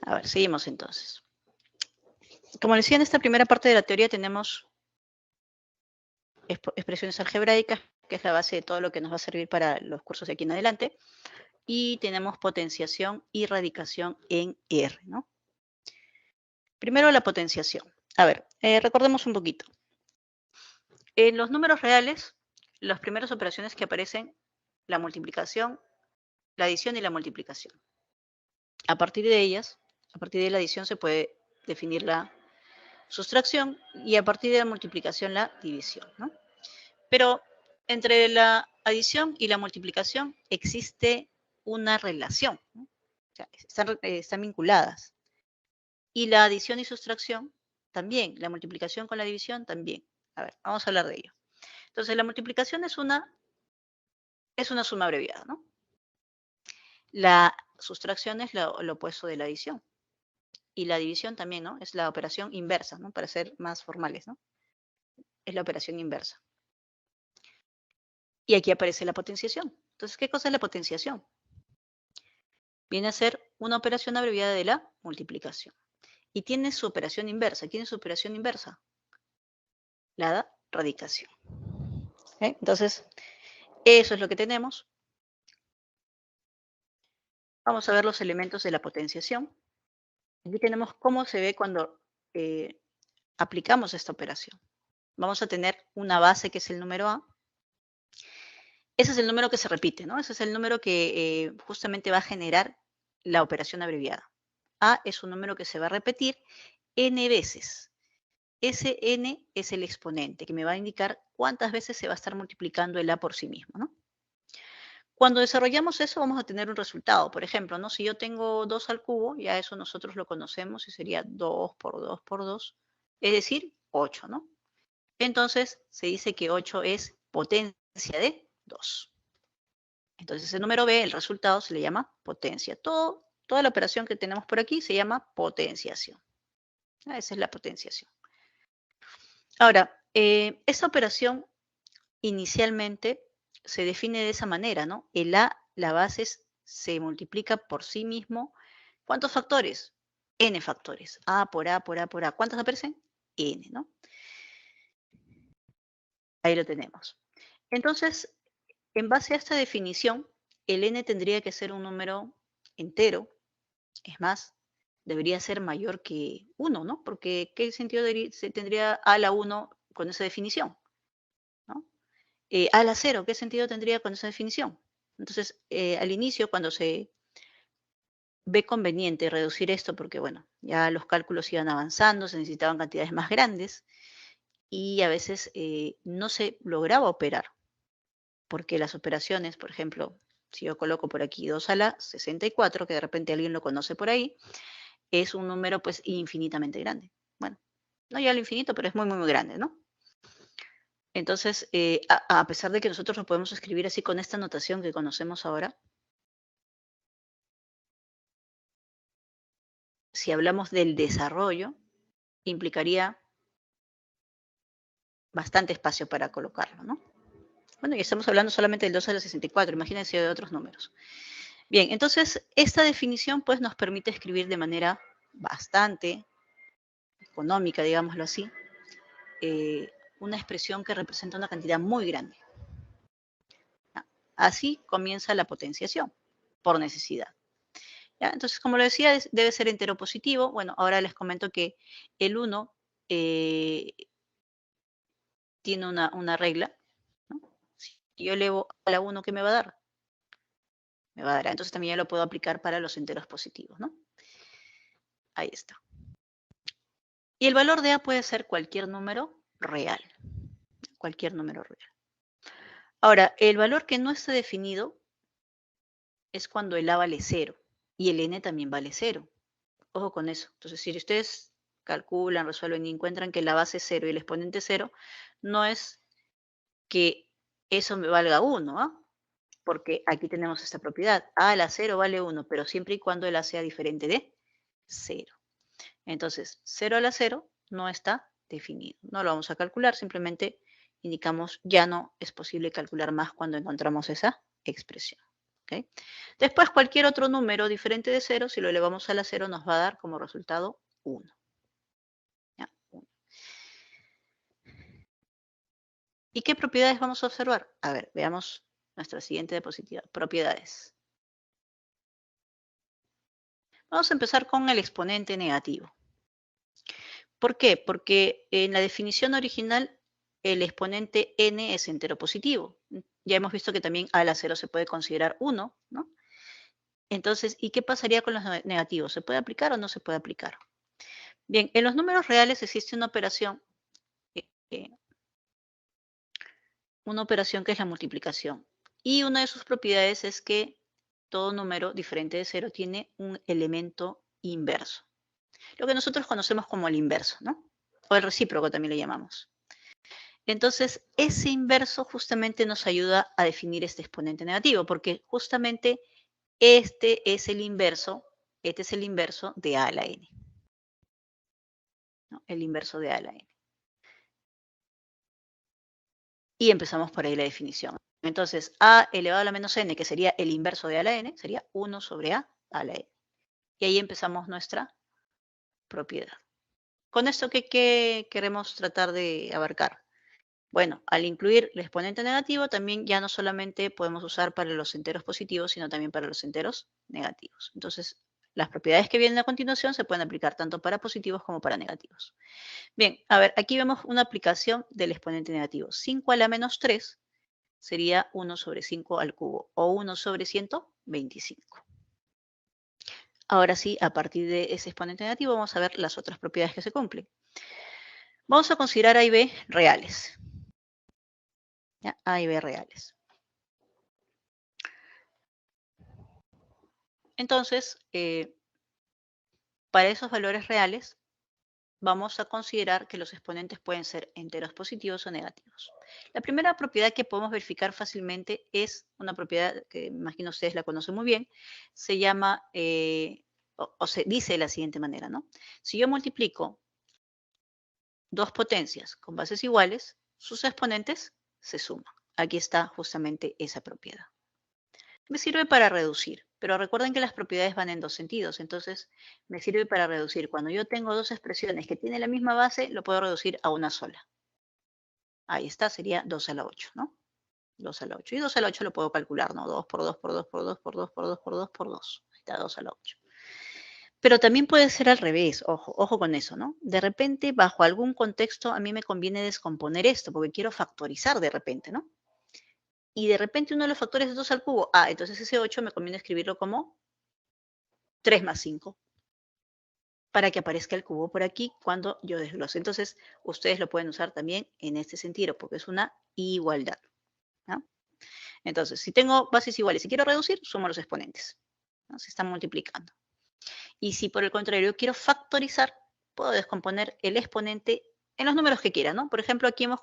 A ver, seguimos entonces. Como les decía, en esta primera parte de la teoría tenemos expresiones algebraicas, que es la base de todo lo que nos va a servir para los cursos de aquí en adelante. Y tenemos potenciación y radicación en R, ¿no? Primero la potenciación. A ver, recordemos un poquito. En los números reales, las primeras operaciones que aparecen, la multiplicación, la adición y la multiplicación. A partir de ellas, a partir de la adición se puede definir la sustracción y a partir de la multiplicación la división, ¿no? Pero entre la adición y la multiplicación existe una relación, ¿no? O sea, están vinculadas. Y la adición y sustracción también, la multiplicación con la división también. A ver, vamos a hablar de ello. Entonces, la multiplicación es una suma abreviada, ¿no? La sustracción es lo opuesto de la adición. Y la división también, ¿no? Es la operación inversa, ¿no? Para ser más formales, ¿no? Es la operación inversa. Y aquí aparece la potenciación. Entonces, ¿qué cosa es la potenciación? Viene a ser una operación abreviada de la multiplicación. Y tiene su operación inversa. ¿Quién es su operación inversa? La radicación. ¿Okay? Entonces, eso es lo que tenemos. Vamos a ver los elementos de la potenciación. Aquí tenemos cómo se ve cuando aplicamos esta operación. Vamos a tener una base que es el número A. Ese es el número que se repite, ¿no? Ese es el número que justamente va a generar la operación abreviada. A es un número que se va a repetir n veces. Ese n es el exponente, que me va a indicar cuántas veces se va a estar multiplicando el A por sí mismo, ¿no? Cuando desarrollamos eso, vamos a tener un resultado. Por ejemplo, ¿no? Si yo tengo 2 al cubo, ya eso nosotros lo conocemos y sería 2 por 2 por 2, es decir, 8, ¿no? Entonces, se dice que 8 es potencia de 2. Entonces, el número B, el resultado, se le llama potencia. Toda la operación que tenemos por aquí se llama potenciación. Esa es la potenciación. Ahora, esta operación inicialmente se define de esa manera, ¿no? El A, la base, se multiplica por sí mismo. ¿Cuántos factores? N factores. A por A por A por A. ¿Cuántos aparecen? N, ¿no? Ahí lo tenemos. Entonces, en base a esta definición, el N tendría que ser un número entero. Es más, debería ser mayor que 1, ¿no? Porque ¿qué sentido tendría A a la 1 con esa definición? ¿No? A la 0, ¿qué sentido tendría con esa definición? Entonces, al inicio, cuando se ve conveniente reducir esto, porque bueno, ya los cálculos iban avanzando, se necesitaban cantidades más grandes y a veces no se lograba operar, porque las operaciones, por ejemplo, si yo coloco por aquí 2 a la 64, que de repente alguien lo conoce por ahí, es un número pues infinitamente grande. Bueno, no ya al infinito, pero es muy, muy, muy grande, ¿no? Entonces, a pesar de que nosotros lo podemos escribir así con esta notación que conocemos ahora, si hablamos del desarrollo, implicaría bastante espacio para colocarlo, ¿no? Bueno, y estamos hablando solamente del 2 a la 64, imagínense de otros números. Bien, entonces, esta definición pues nos permite escribir de manera bastante económica, digámoslo así, una expresión que representa una cantidad muy grande. Así comienza la potenciación, por necesidad. ¿Ya? Entonces, como lo decía, debe ser entero positivo. Bueno, ahora les comento que el 1 tiene una regla, ¿no? Si yo elevo a la 1, ¿qué me va a dar? Me va a dar. Entonces también ya lo puedo aplicar para los enteros positivos, ¿no? Ahí está. Y el valor de A puede ser cualquier número real. Cualquier número real. Ahora, el valor que no está definido es cuando el A vale 0 y el N también vale 0. Ojo con eso. Entonces, si ustedes calculan, resuelven y encuentran que la base es 0 y el exponente 0, no es que eso me valga 1, ¿ah? Porque aquí tenemos esta propiedad. A a la 0 vale 1, pero siempre y cuando el A sea diferente de 0. Entonces, 0 a la 0 no está definido. No lo vamos a calcular, simplemente indicamos ya no es posible calcular más cuando encontramos esa expresión. ¿ok? Después, cualquier otro número diferente de 0, si lo elevamos a la 0, nos va a dar como resultado 1. ¿Ya? 1. ¿Y qué propiedades vamos a observar? A ver, veamos nuestra siguiente diapositiva. Propiedades. Vamos a empezar con el exponente negativo. ¿Por qué? Porque en la definición original el exponente n es entero positivo. Ya hemos visto que también a la 0 se puede considerar 1, ¿no? Entonces, ¿y qué pasaría con los negativos? ¿Se puede aplicar o no se puede aplicar? Bien, en los números reales existe una operación que es la multiplicación. Y una de sus propiedades es que todo número diferente de 0 tiene un elemento inverso. Lo que nosotros conocemos como el inverso, ¿no? O el recíproco también le llamamos. Entonces, ese inverso justamente nos ayuda a definir este exponente negativo, porque justamente este es el inverso de a a la n. ¿No? El inverso de a a la n. Y empezamos por ahí la definición. Entonces, a elevado a la menos n, que sería el inverso de a a la n, sería 1 sobre a a la n. Y ahí empezamos nuestra propiedad. ¿Con esto qué queremos tratar de abarcar? Bueno, al incluir el exponente negativo, también ya no solamente podemos usar para los enteros positivos, sino también para los enteros negativos. Entonces, las propiedades que vienen a continuación se pueden aplicar tanto para positivos como para negativos. Bien, a ver, aquí vemos una aplicación del exponente negativo. 5 a la menos 3 sería 1 sobre 5 al cubo, o 1 sobre 125. Ahora sí, a partir de ese exponente negativo, vamos a ver las otras propiedades que se cumplen. Vamos a considerar A y B reales. ¿Ya? A y B reales. Entonces, para esos valores reales, vamos a considerar que los exponentes pueden ser enteros positivos o negativos. La primera propiedad que podemos verificar fácilmente es una propiedad que imagino ustedes la conocen muy bien. Se llama, o se dice de la siguiente manera, ¿no? Si yo multiplico dos potencias con bases iguales, sus exponentes se suman. Aquí está justamente esa propiedad. Me sirve para reducir, pero recuerden que las propiedades van en dos sentidos, entonces me sirve para reducir. Cuando yo tengo dos expresiones que tienen la misma base, lo puedo reducir a una sola. Ahí está, sería 2 a la 8, ¿no? 2 a la 8. Y 2 a la 8 lo puedo calcular, ¿no? 2 por 2 por 2 por 2 por 2 por 2 por 2 por 2. Ahí está, 2 a la 8. Pero también puede ser al revés, ojo con eso, ¿no? De repente, bajo algún contexto, a mí me conviene descomponer esto, porque quiero factorizar de repente, ¿no? Y de repente uno de los factores es 2 al cubo. Ah, entonces ese 8 me conviene escribirlo como 3 más 5. Para que aparezca el cubo por aquí cuando yo desglose. Entonces, ustedes lo pueden usar también en este sentido, porque es una igualdad. ¿No? Entonces, si tengo bases iguales y quiero reducir, sumo los exponentes. ¿No? Se están multiplicando. Y si por el contrario quiero factorizar, puedo descomponer el exponente en los números que quiera, ¿no? Por ejemplo, aquí hemos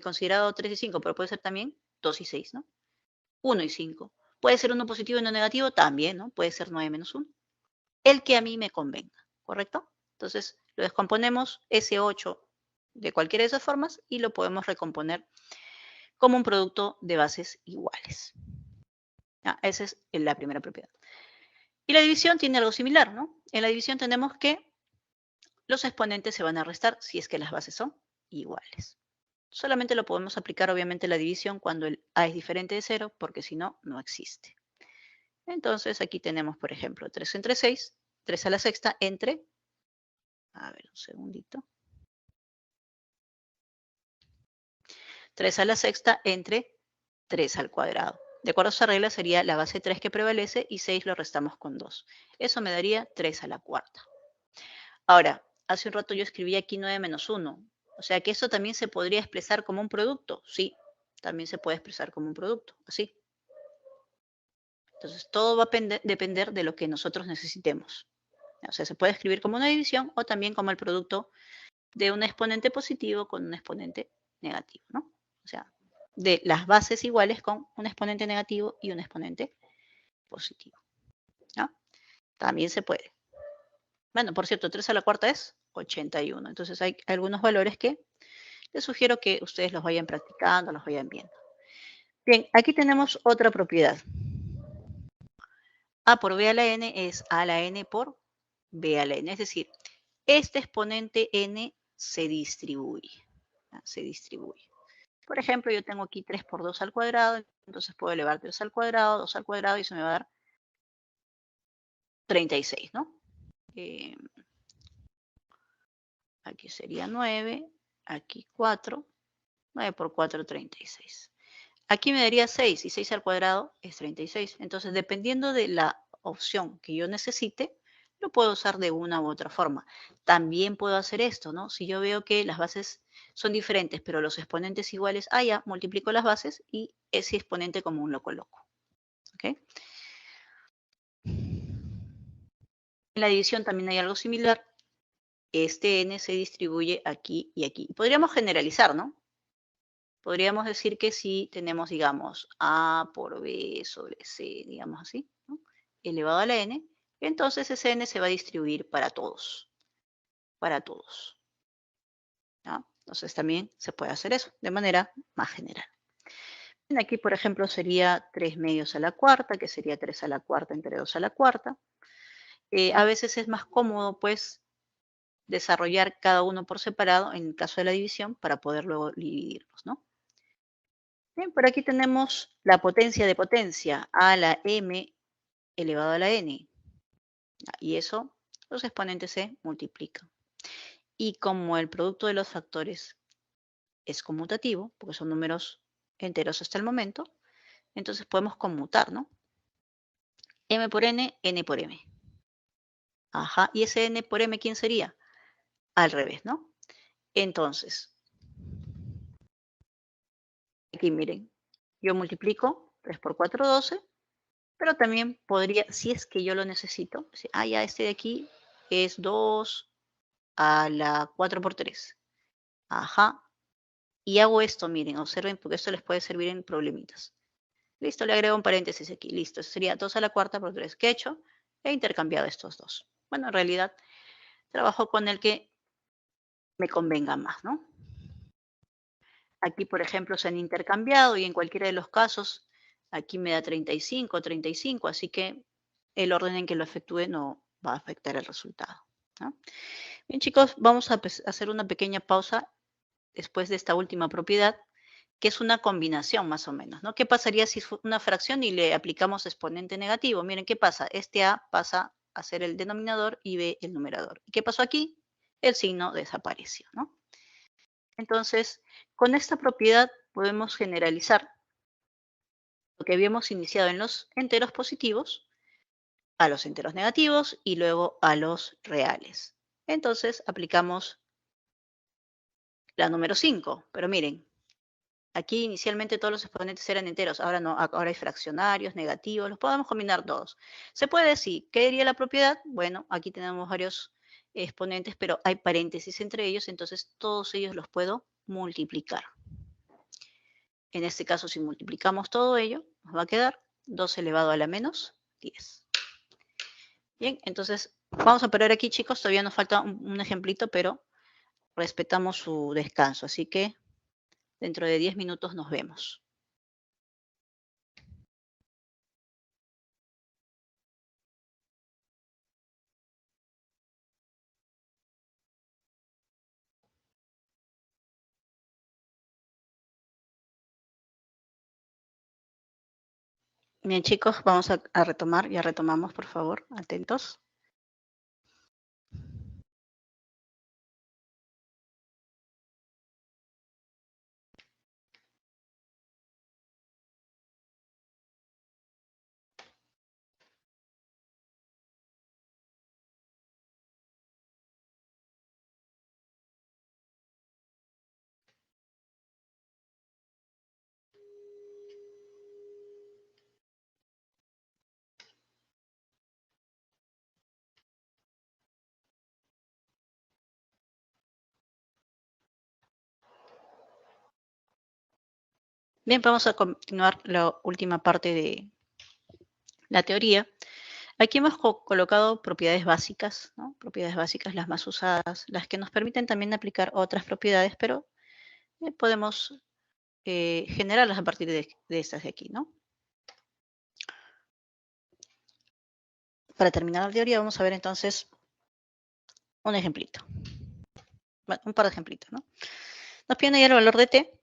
considerado 3 y 5, pero puede ser también 2 y 6, ¿no? 1 y 5. Puede ser uno positivo y uno negativo, también, ¿no? Puede ser 9 menos 1. El que a mí me convenga, ¿correcto? Entonces, lo descomponemos ese 8 de cualquiera de esas formas y lo podemos recomponer como un producto de bases iguales. Esa es la primera propiedad. Y la división tiene algo similar, ¿no? En la división tenemos que los exponentes se van a restar si es que las bases son iguales. Solamente lo podemos aplicar, obviamente, la división cuando el a es diferente de 0, porque si no, no existe. Entonces, aquí tenemos, por ejemplo, 3 entre 6, 3 a la sexta entre, a ver, un segundito. 3 a la sexta entre 3 al cuadrado. De acuerdo a esa regla sería la base 3 que prevalece y 6 lo restamos con 2. Eso me daría 3 a la cuarta. Ahora, hace un rato yo escribí aquí 9 menos 1. O sea que eso también se podría expresar como un producto. Sí, también se puede expresar como un producto, así. Entonces, todo va a depender de lo que nosotros necesitemos. O sea, se puede escribir como una división o también como el producto de un exponente positivo con un exponente negativo, ¿no? O sea, de las bases iguales con un exponente negativo y un exponente positivo, ¿no? También se puede. Bueno, por cierto, 3 a la cuarta es 81. Entonces, hay algunos valores que les sugiero que ustedes los vayan practicando, los vayan viendo. Bien, aquí tenemos otra propiedad. A por B a la n es A a la n por B a la n. Es decir, este exponente n se distribuye. Se distribuye. Por ejemplo, yo tengo aquí 3 por 2 al cuadrado, entonces puedo elevar 3 al cuadrado, 2 al cuadrado y eso me va a dar 36, ¿no? Aquí sería 9, aquí 4, 9 por 4, 36. Aquí me daría 6 y 6 al cuadrado es 36. Entonces, dependiendo de la opción que yo necesite, lo puedo usar de una u otra forma. También puedo hacer esto, ¿no? Si yo veo que las bases son diferentes, pero los exponentes iguales, ya multiplico las bases y ese exponente común lo coloco. ¿Ok? En la división también hay algo similar. Este n se distribuye aquí y aquí. Podríamos generalizar, ¿no? Podríamos decir que si tenemos, digamos, A por B sobre C, digamos así, ¿no? Elevado a la n, entonces ese n se va a distribuir para todos. Para todos. ¿Ya? Entonces también se puede hacer eso de manera más general. Aquí, por ejemplo, sería 3 medios a la cuarta, que sería 3 a la cuarta entre 2 a la cuarta. A veces es más cómodo, pues, desarrollar cada uno por separado en el caso de la división para poder luego dividirlos, ¿no? Bien, por aquí tenemos la potencia de potencia, a la m elevado a la n. Y eso, los exponentes se multiplican. Y como el producto de los factores es conmutativo, porque son números enteros hasta el momento, entonces podemos conmutar, ¿no? M por n, n por m. Ajá, y ese n por m, ¿quién sería? Al revés, ¿no? Entonces, aquí miren, yo multiplico 3 por 4, 12, pero también podría, si es que yo lo necesito, ya este de aquí es 2 a la 4 por 3. Ajá. Y hago esto, miren, observen, porque esto les puede servir en problemitas. Listo, le agrego un paréntesis aquí. Listo, eso sería 2 a la cuarta por 3. ¿Qué he hecho? He intercambiado estos dos. Bueno, en realidad, trabajo con el que me convenga más, ¿no? Aquí, por ejemplo, se han intercambiado y en cualquiera de los casos, aquí me da 35, 35, así que el orden en que lo efectúe no va a afectar el resultado, ¿no? Bien, chicos, vamos a hacer una pequeña pausa después de esta última propiedad, que es una combinación más o menos, ¿no? ¿Qué pasaría si es una fracción y le aplicamos exponente negativo? Miren, ¿qué pasa? Este A pasa a ser el denominador y B el numerador. ¿Y qué pasó aquí? El signo desapareció, ¿no? Entonces, con esta propiedad podemos generalizar lo que habíamos iniciado en los enteros positivos a los enteros negativos y luego a los reales. Entonces, aplicamos la número 5, pero miren, aquí inicialmente todos los exponentes eran enteros, ahora no, ahora hay fraccionarios, negativos, los podemos combinar todos. Se puede decir, ¿qué diría la propiedad? Bueno, aquí tenemos varios exponentes, pero hay paréntesis entre ellos, entonces todos ellos los puedo multiplicar. En este caso, si multiplicamos todo ello, nos va a quedar 2 elevado a la menos 10. Bien, entonces vamos a parar aquí, chicos, todavía nos falta un ejemplito, pero respetamos su descanso, así que dentro de 10 minutos nos vemos. Bien, chicos, vamos a retomar. Ya retomamos, por favor. Atentos. Bien, vamos a continuar la última parte de la teoría. Aquí hemos colocado propiedades básicas, ¿no? Propiedades básicas, las más usadas, las que nos permiten también aplicar otras propiedades, pero podemos generarlas a partir de estas de aquí, ¿no? para terminar la teoría, vamos a ver entonces un ejemplito. Bueno, un par de ejemplitos, ¿no? Nos piden hallar el valor de t.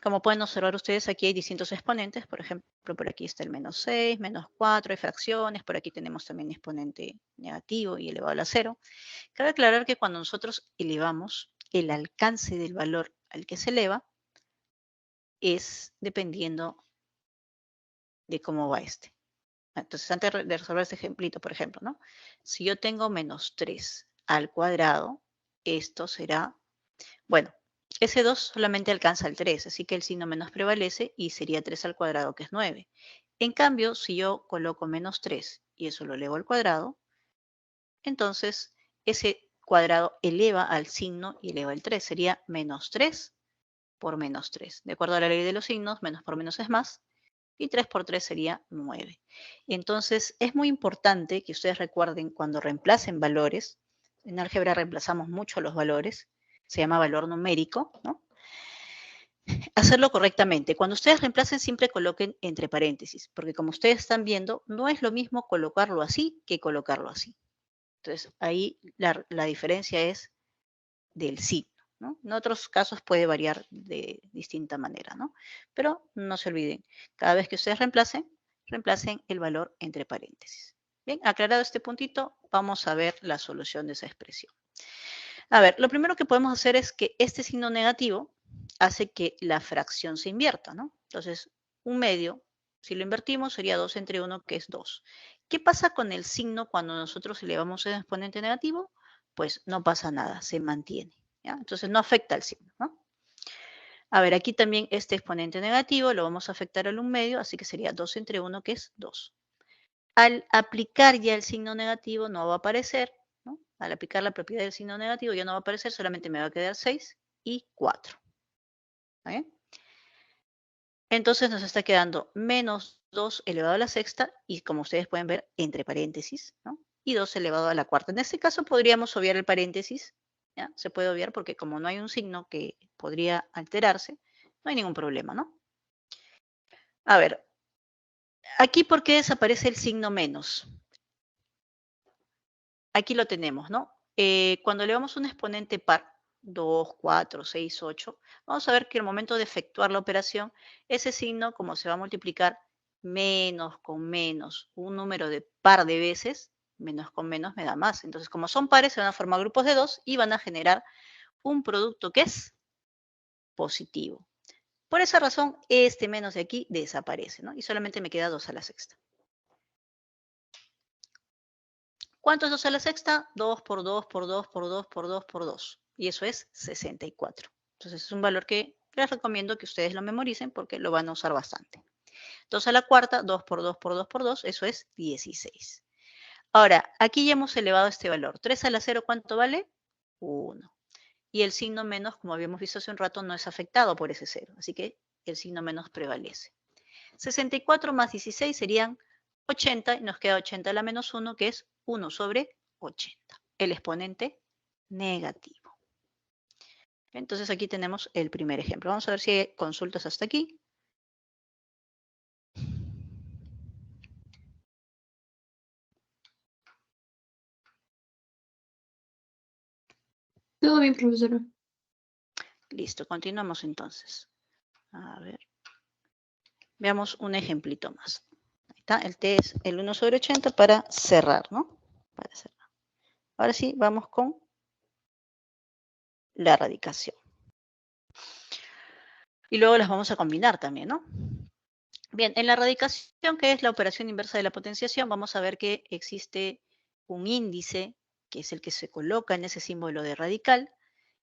Como pueden observar ustedes, aquí hay distintos exponentes. Por ejemplo, por aquí está el menos 6, menos 4, hay fracciones. Por aquí tenemos también exponente negativo y elevado a la 0. Cabe aclarar que cuando nosotros elevamos, el alcance del valor al que se eleva es dependiendo de cómo va este. Entonces, antes de resolver este ejemplito, por ejemplo, ¿no? Si yo tengo menos 3 al cuadrado, esto será, bueno, ese 2 solamente alcanza el 3, así que el signo menos prevalece y sería 3 al cuadrado, que es 9. En cambio, si yo coloco menos 3 y eso lo elevo al cuadrado, entonces ese cuadrado eleva al signo y eleva el 3. Sería menos 3 por menos 3. De acuerdo a la ley de los signos, menos por menos es más. Y 3 por 3 sería 9. Entonces, es muy importante que ustedes recuerden cuando reemplacen valores. En álgebra reemplazamos mucho los valores. Se llama valor numérico, ¿no? Hacerlo correctamente. Cuando ustedes reemplacen, siempre coloquen entre paréntesis, porque como ustedes están viendo, no es lo mismo colocarlo así que colocarlo así. Entonces, ahí la diferencia es del signo, ¿no? En otros casos puede variar de distinta manera, ¿no? Pero no se olviden, cada vez que ustedes reemplacen el valor entre paréntesis. Bien, aclarado este puntito, vamos a ver la solución de esa expresión. A ver, lo primero que podemos hacer es que este signo negativo hace que la fracción se invierta, ¿no? Entonces, un medio, si lo invertimos, sería 2 entre 1, que es 2. ¿Qué pasa con el signo cuando nosotros elevamos el exponente negativo? Pues no pasa nada, se mantiene, ¿ya? Entonces no afecta al signo, ¿no? A ver, aquí también este exponente negativo lo vamos a afectar al 1 medio, así que sería 2 entre 1, que es 2. Al aplicar ya el signo negativo no va a aparecer, ¿no? Al aplicar la propiedad del signo negativo ya no va a aparecer, solamente me va a quedar 6 y 4. ¿Vale? Entonces nos está quedando menos 2 elevado a la sexta y como ustedes pueden ver, entre paréntesis, ¿no? Y 2 elevado a la cuarta. En este caso podríamos obviar el paréntesis, ¿ya? Se puede obviar porque como no hay un signo que podría alterarse, no hay ningún problema, ¿no? A ver, aquí ¿por qué desaparece el signo menos? Aquí lo tenemos, ¿no? Cuando elevamos un exponente par, 2, 4, 6, 8, vamos a ver que al momento de efectuar la operación, ese signo, como se va a multiplicar menos con menos un número de par de veces, menos con menos me da más. Entonces, como son pares, se van a formar grupos de 2 y van a generar un producto que es positivo. Por esa razón, este menos de aquí desaparece, ¿no? Y solamente me queda 2 a la sexta. ¿Cuánto es 2 a la sexta? 2 por 2 por 2 por 2 por 2 por 2. Y eso es 64. Entonces es un valor que les recomiendo que ustedes lo memoricen porque lo van a usar bastante. 2 a la cuarta, 2 por 2 por 2 por 2, eso es 16. Ahora, aquí ya hemos elevado este valor. 3 a la 0, ¿cuánto vale? 1. Y el signo menos, como habíamos visto hace un rato, no es afectado por ese 0. Así que el signo menos prevalece. 64 más 16 serían 80 y nos queda 80 a la menos 1, que es 1 sobre 80, el exponente negativo. Entonces aquí tenemos el primer ejemplo. Vamos a ver si hay consultas hasta aquí. Todo bien, profesora. Listo, continuamos entonces. A ver. Veamos un ejemplito más. Ahí está, el t es el 1 sobre 80 para cerrar, ¿no? Para cerrar. Ahora sí, vamos con la radicación. Y luego las vamos a combinar también, ¿no? Bien, en la radicación, que es la operación inversa de la potenciación, vamos a ver que existe un índice, que es el que se coloca en ese símbolo de radical,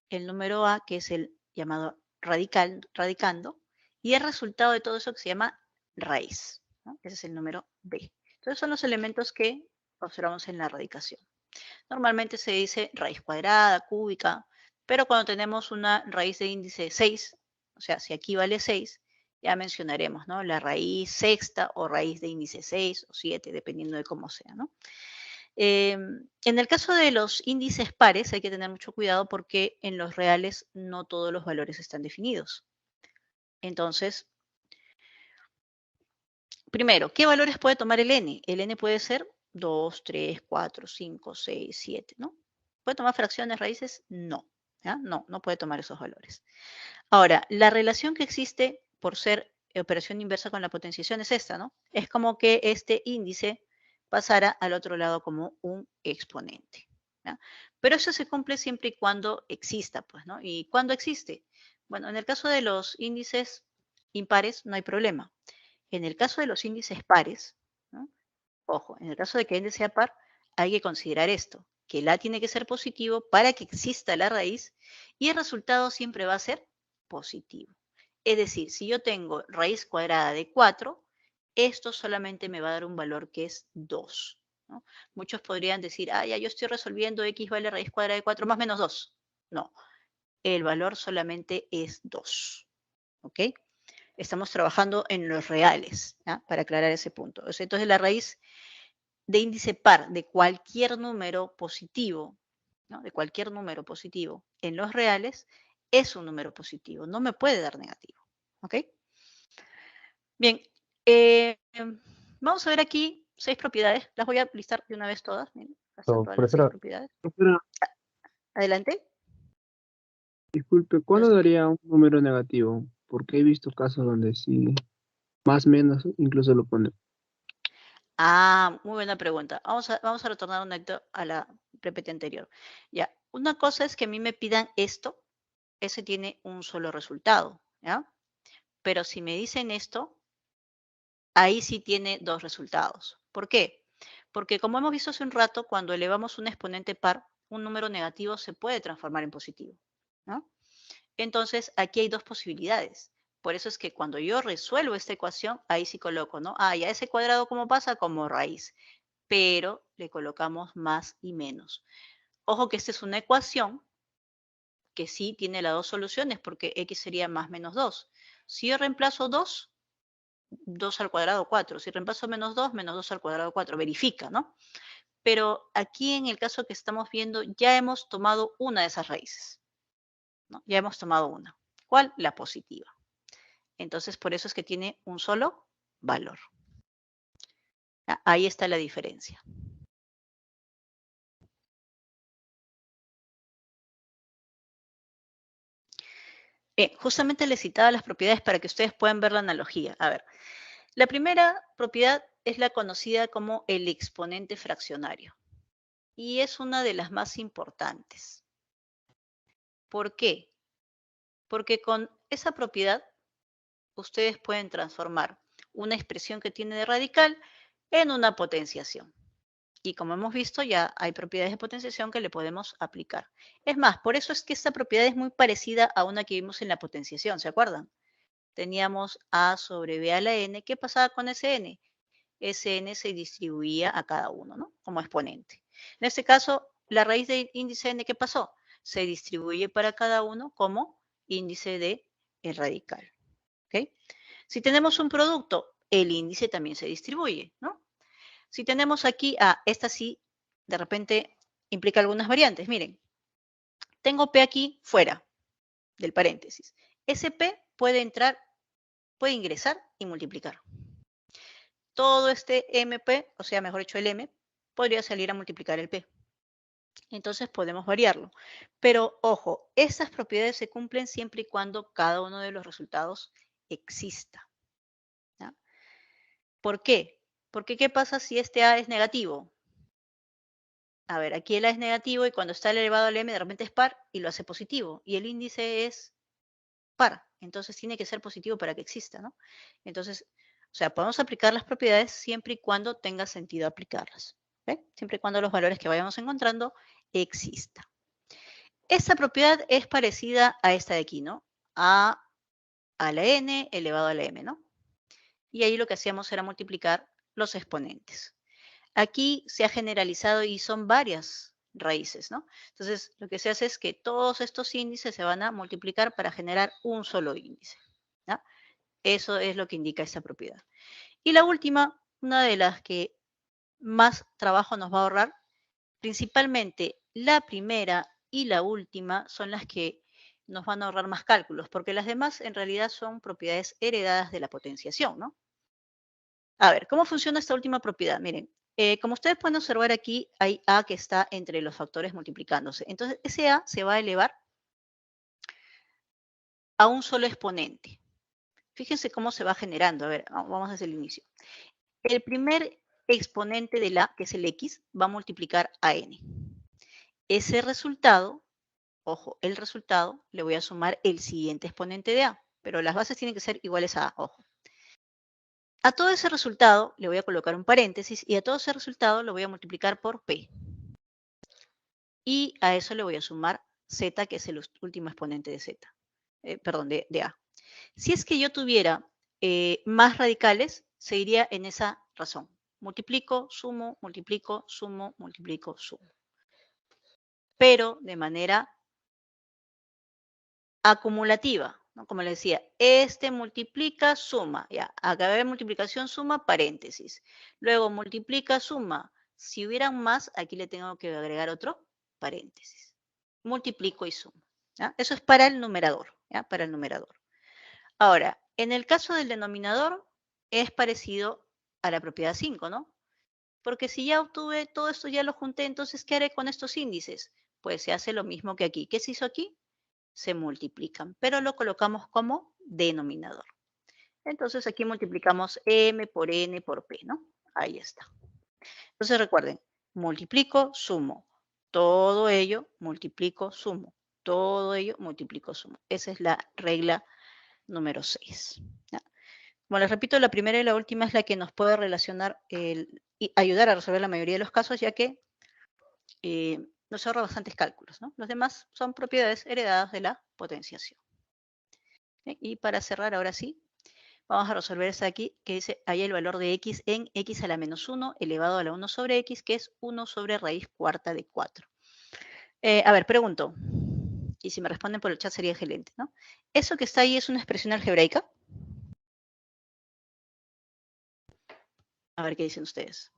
el número A, que es el llamado radicando, y el resultado de todo eso que se llama raíz, ¿no? Ese es el número B. Entonces son los elementos que observamos en la radicación. Normalmente se dice raíz cuadrada, cúbica, pero cuando tenemos una raíz de índice 6, o sea, si aquí vale 6, ya mencionaremos, ¿no? La raíz sexta o raíz de índice 6 o 7, dependiendo de cómo sea, ¿no? En el caso de los índices pares hay que tener mucho cuidado porque en los reales no todos los valores están definidos. Entonces, primero, ¿qué valores puede tomar el n? El n puede ser 2, 3, 4, 5, 6, 7, ¿no? ¿Puede tomar fracciones raíces? No. ¿Ya? No, no puede tomar esos valores. Ahora, la relación que existe por ser operación inversa con la potenciación es esta, ¿no? Es como que este índice pasara al otro lado como un exponente. ¿Ya? Pero eso se cumple siempre y cuando exista, pues, ¿no? ¿Y cuándo existe? Bueno, en el caso de los índices impares no hay problema. En el caso de los índices pares, ¿no? Ojo, en el caso de que n sea par, hay que considerar esto, que el A tiene que ser positivo para que exista la raíz y el resultado siempre va a ser positivo. Es decir, si yo tengo raíz cuadrada de 4, esto solamente me va a dar un valor que es 2. ¿No? Muchos podrían decir, ah, ya yo estoy resolviendo x vale raíz cuadrada de 4 más menos 2. No, el valor solamente es 2. ¿Ok? Estamos trabajando en los reales, ¿ya? Para aclarar ese punto. Entonces la raíz de índice par de cualquier número positivo, ¿no? De cualquier número positivo en los reales, es un número positivo, no me puede dar negativo. ¿Ok? Bien, vamos a ver aquí 6 propiedades, las voy a listar de una vez todas. Miren, están todas las 6 Profesora, propiedades. Profesora, Adelante. disculpe, ¿cuándo daría un número negativo? Porque he visto casos donde sí, más o menos, incluso lo pone. Ah, muy buena pregunta. Vamos a retornar a la PPT anterior. Ya, una cosa es que a mí me pidan esto, ese tiene un solo resultado, ¿ya? Pero si me dicen esto, ahí sí tiene 2 resultados. ¿Por qué? Porque como hemos visto hace un rato, cuando elevamos un exponente par, un número negativo se puede transformar en positivo, ¿no? Entonces, aquí hay 2 posibilidades. Por eso es que cuando yo resuelvo esta ecuación, ahí sí coloco, ¿no? Ah, ya ese cuadrado, ¿cómo pasa? Como raíz. Pero le colocamos más y menos. Ojo que esta es una ecuación que sí tiene las 2 soluciones, porque x sería más menos 2. Si yo reemplazo 2, 2 al cuadrado 4. Si reemplazo menos 2, menos 2 al cuadrado 4. Verifica, ¿no? Pero aquí en el caso que estamos viendo, ya hemos tomado una de esas raíces, ¿no? Ya hemos tomado una. ¿Cuál? La positiva. Entonces, por eso es que tiene un solo valor. Ahí está la diferencia. Justamente les citaba las propiedades para que ustedes puedan ver la analogía. A ver, la primera propiedad es la conocida como el exponente fraccionario. Y es una de las más importantes. ¿Por qué? Porque con esa propiedad ustedes pueden transformar una expresión que tiene de radical en una potenciación. Y como hemos visto, ya hay propiedades de potenciación que le podemos aplicar. Es más, por eso es que esta propiedad es muy parecida a una que vimos en la potenciación, ¿se acuerdan? Teníamos A sobre B a la n. ¿Qué pasaba con ese n? Ese n se distribuía a cada uno, ¿no? Como exponente. En este caso, la raíz de índice n, ¿qué pasó? Se distribuye para cada uno como índice de el radical. ¿Ok? Si tenemos un producto, el índice también se distribuye, ¿no? Si tenemos aquí, esta sí, de repente implica algunas variantes. Miren, tengo P aquí fuera del paréntesis. Ese P puede ingresar y multiplicar. Todo este MP, o sea, mejor dicho el M, podría salir a multiplicar el P. Entonces podemos variarlo. Pero ojo, esas propiedades se cumplen siempre y cuando cada uno de los resultados exista. ¿Ya? ¿Por qué? Porque ¿qué pasa si este A es negativo? A ver, aquí el A es negativo y cuando está elevado al M de repente es par y lo hace positivo. Y el índice es par. Entonces tiene que ser positivo para que exista, ¿no? Entonces, o sea, podemos aplicar las propiedades siempre y cuando tenga sentido aplicarlas. ¿Ve? Siempre y cuando los valores que vayamos encontrando existan. Esta propiedad es parecida a esta de aquí, ¿no? A la n elevado a la m, ¿no? Y ahí lo que hacíamos era multiplicar los exponentes. Aquí se ha generalizado y son varias raíces, ¿no? Entonces, lo que se hace es que todos estos índices se van a multiplicar para generar un solo índice, ¿no? Eso es lo que indica esta propiedad. Y la última, una de las que más trabajo nos va a ahorrar, principalmente la primera y la última son las que nos van a ahorrar más cálculos, porque las demás en realidad son propiedades heredadas de la potenciación, ¿no? A ver, ¿cómo funciona esta última propiedad? Miren, como ustedes pueden observar aquí, hay A que está entre los factores multiplicándose. Entonces, ese A se va a elevar a un solo exponente. Fíjense cómo se va generando. A ver, vamos desde el inicio. El primer exponente del A, que es el X, va a multiplicar a N. Ese resultado, ojo, el resultado, le voy a sumar el siguiente exponente de A, pero las bases tienen que ser iguales a A, ojo. A todo ese resultado le voy a colocar un paréntesis y a todo ese resultado lo voy a multiplicar por P. Y a eso le voy a sumar Z, que es el último exponente de Z, de A. Si es que yo tuviera más radicales, se iría en esa razón. Multiplico, sumo, multiplico, sumo, multiplico, sumo. Pero de manera acumulativa, ¿no? Como les decía, este multiplica, suma. Ya, acabé de multiplicación, suma, paréntesis. Luego multiplica, suma. Si hubieran más, aquí le tengo que agregar otro paréntesis. Multiplico y sumo. ¿Ya? Eso es para el numerador, ¿ya? Para el numerador. Ahora, en el caso del denominador, es parecido a la propiedad 5, ¿no? Porque si ya obtuve todo esto, ya lo junté, entonces, ¿qué haré con estos índices? Pues se hace lo mismo que aquí. ¿Qué se hizo aquí? Se multiplican, pero lo colocamos como denominador. Entonces, aquí multiplicamos M por N por P, ¿no? Ahí está. Entonces, recuerden, multiplico, sumo. Todo ello, multiplico, sumo. Todo ello, multiplico, sumo. Esa es la regla número 6. ¿Ya? Como les repito, la primera y la última es la que nos puede relacionar y ayudar a resolver la mayoría de los casos, ya que nos ahorra bastantes cálculos, ¿no? Los demás son propiedades heredadas de la potenciación. Y para cerrar, ahora sí, vamos a resolver esta aquí, que dice, hay el valor de x en x a la menos 1 elevado a la 1 sobre x, que es 1 sobre raíz cuarta de 4. A ver, pregunto, y si me responden por el chat sería excelente, ¿no? ¿Eso que está ahí es una expresión algebraica? A ver qué dicen ustedes.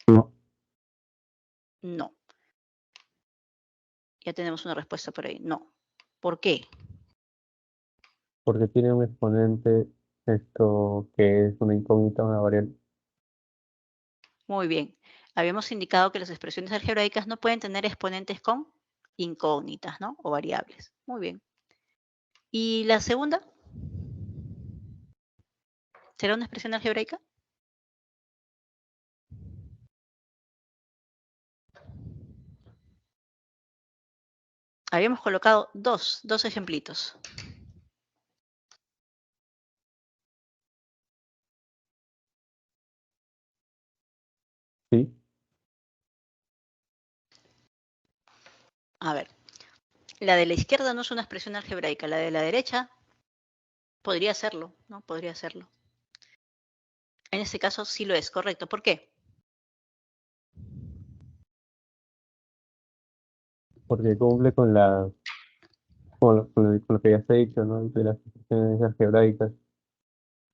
No. No. Ya tenemos una respuesta por ahí. No. ¿Por qué? Porque tiene un exponente esto que es una incógnita, una variable. Muy bien. Habíamos indicado que las expresiones algebraicas no pueden tener exponentes con incógnitas, ¿no? O variables. Muy bien. ¿Y la segunda? ¿Será una expresión algebraica? Habíamos colocado dos ejemplitos. Sí, A ver, la de la izquierda no es una expresión algebraica, la de la derecha podría serlo, ¿no? Podría serlo. En este caso sí lo es, correcto. ¿Por qué? porque cumple con con lo que ya se ha dicho, ¿no? De las expresiones algebraicas.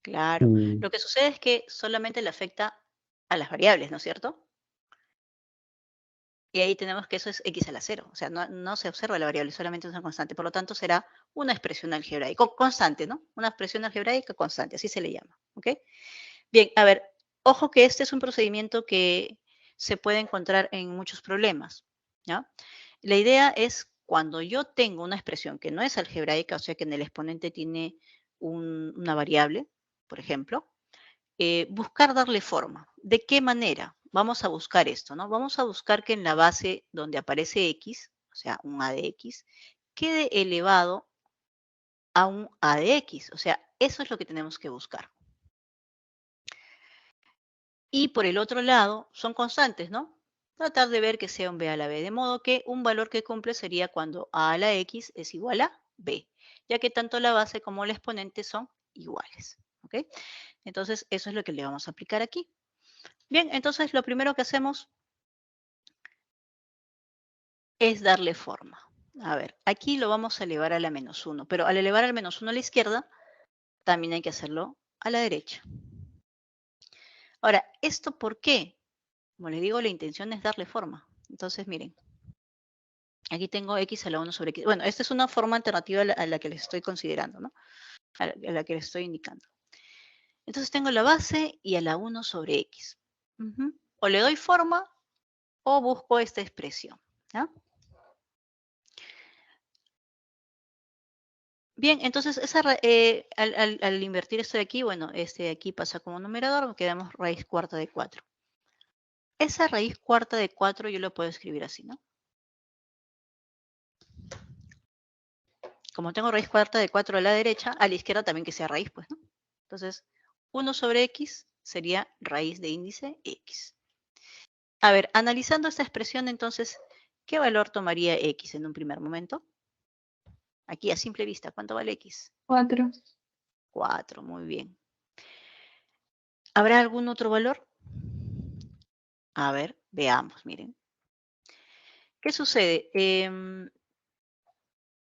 Claro. Y Lo que sucede es que solamente le afecta a las variables, ¿no es cierto? Y ahí tenemos que eso es x a la 0. O sea, no se observa la variable, solamente es una constante. Por lo tanto, será una expresión algebraica. Constante, ¿no? Una expresión algebraica constante, así se le llama. ¿Ok? Bien, a ver, ojo que este es un procedimiento que se puede encontrar en muchos problemas, ¿ya? La idea es cuando yo tengo una expresión que no es algebraica, o sea que en el exponente tiene una variable, por ejemplo, buscar darle forma. ¿De qué manera? Vamos a buscar esto, ¿no? Vamos a buscar que en la base donde aparece x, o sea, un a de x, quede elevado a un a de x. O sea, eso es lo que tenemos que buscar. Y por el otro lado, son constantes, ¿no? Tratar de ver que sea un b a la b, de modo que un valor que cumple sería cuando a la x es igual a b, ya que tanto la base como el exponente son iguales, ¿ok? Entonces, eso es lo que le vamos a aplicar aquí. Bien, entonces lo primero que hacemos es darle forma. A ver, aquí lo vamos a elevar a la menos 1, pero al elevar al menos 1 a la izquierda, también hay que hacerlo a la derecha. Ahora, ¿esto por qué? Como les digo, la intención es darle forma. Entonces, miren, aquí tengo x a la 1 sobre x. Bueno, esta es una forma alternativa a la que les estoy considerando, ¿no? A la que les estoy indicando. Entonces tengo la base y a la 1 sobre x. O le doy forma o busco esta expresión. ¿Ya? Bien, entonces al invertir esto de aquí, bueno, este de aquí pasa como numerador, quedamos raíz cuarta de 4. Esa raíz cuarta de 4 yo lo puedo escribir así, ¿no? Como tengo raíz cuarta de 4 a la derecha, a la izquierda también que sea raíz, pues, ¿no? Entonces, 1 sobre x sería raíz de índice x. A ver, analizando esta expresión, entonces, ¿qué valor tomaría x en un primer momento? Aquí a simple vista, ¿cuánto vale x? 4. 4, muy bien. ¿Habrá algún otro valor? A ver, veamos, miren. ¿Qué sucede?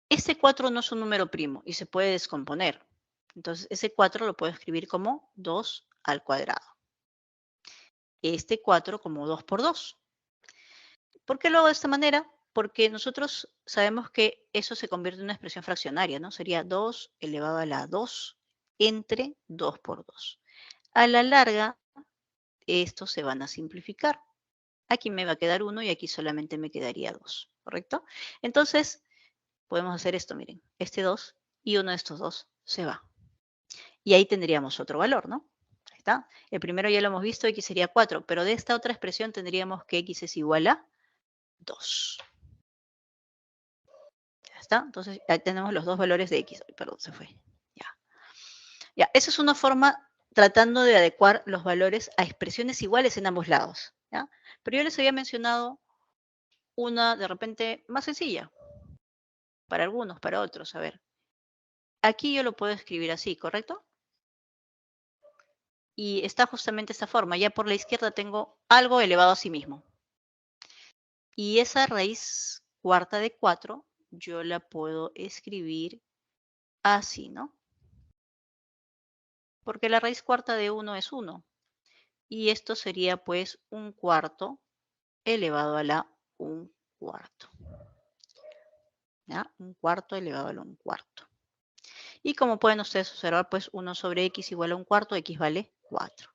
Este 4 no es un número primo y se puede descomponer. Entonces, ese 4 lo puedo escribir como 2 al cuadrado. Este 4 como 2 por 2. ¿Por qué lo hago de esta manera? Porque nosotros sabemos que eso se convierte en una expresión fraccionaria, ¿no? Sería 2 elevado a la 2 entre 2 por 2. A la larga, estos se van a simplificar. Aquí me va a quedar 1 y aquí solamente me quedaría 2, ¿correcto? Entonces, podemos hacer esto, miren. Este 2 y uno de estos dos se va. Y ahí tendríamos otro valor, ¿no? Ahí está. El primero ya lo hemos visto, x sería 4, pero de esta otra expresión tendríamos que x es igual a 2. Ya está. Entonces, ahí tenemos los dos valores de x. Perdón, se fue. Ya. Ya, esa es una forma tratando de adecuar los valores a expresiones iguales en ambos lados. ¿Ya? Pero yo les había mencionado una de repente más sencilla. Para algunos, para otros. A ver. Aquí yo lo puedo escribir así, ¿correcto? Y está justamente esta forma. Ya por la izquierda tengo algo elevado a sí mismo. Y esa raíz cuarta de 4 yo la puedo escribir así, ¿no? Porque la raíz cuarta de 1 es 1. Y esto sería pues 1/4 elevado a la 1/4. ¿Ya? 1/4 elevado a la 1/4. Y como pueden ustedes observar, pues 1 sobre x igual a 1/4, x vale 4.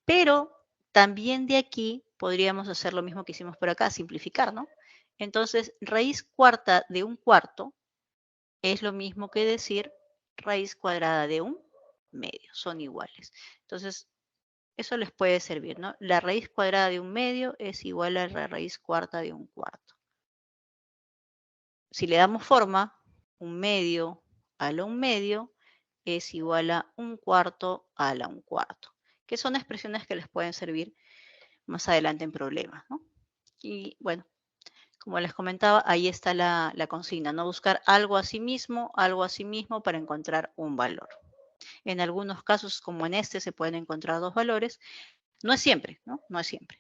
Pero también de aquí podríamos hacer lo mismo que hicimos por acá, simplificar, ¿no? Entonces, raíz cuarta de 1/4 es lo mismo que decir raíz cuadrada de 1/2. Son iguales. Entonces, eso les puede servir, ¿no? La raíz cuadrada de 1/2 es igual a la raíz cuarta de 1/4. Si le damos forma, 1/2 a la 1/2 es igual a 1/4 a la 1/4, que son expresiones que les pueden servir más adelante en problemas, ¿no? Y bueno, como les comentaba, ahí está la consigna, ¿no? Buscar algo a sí mismo para encontrar un valor. En algunos casos, como en este, se pueden encontrar dos valores. No es siempre, ¿no? No es siempre.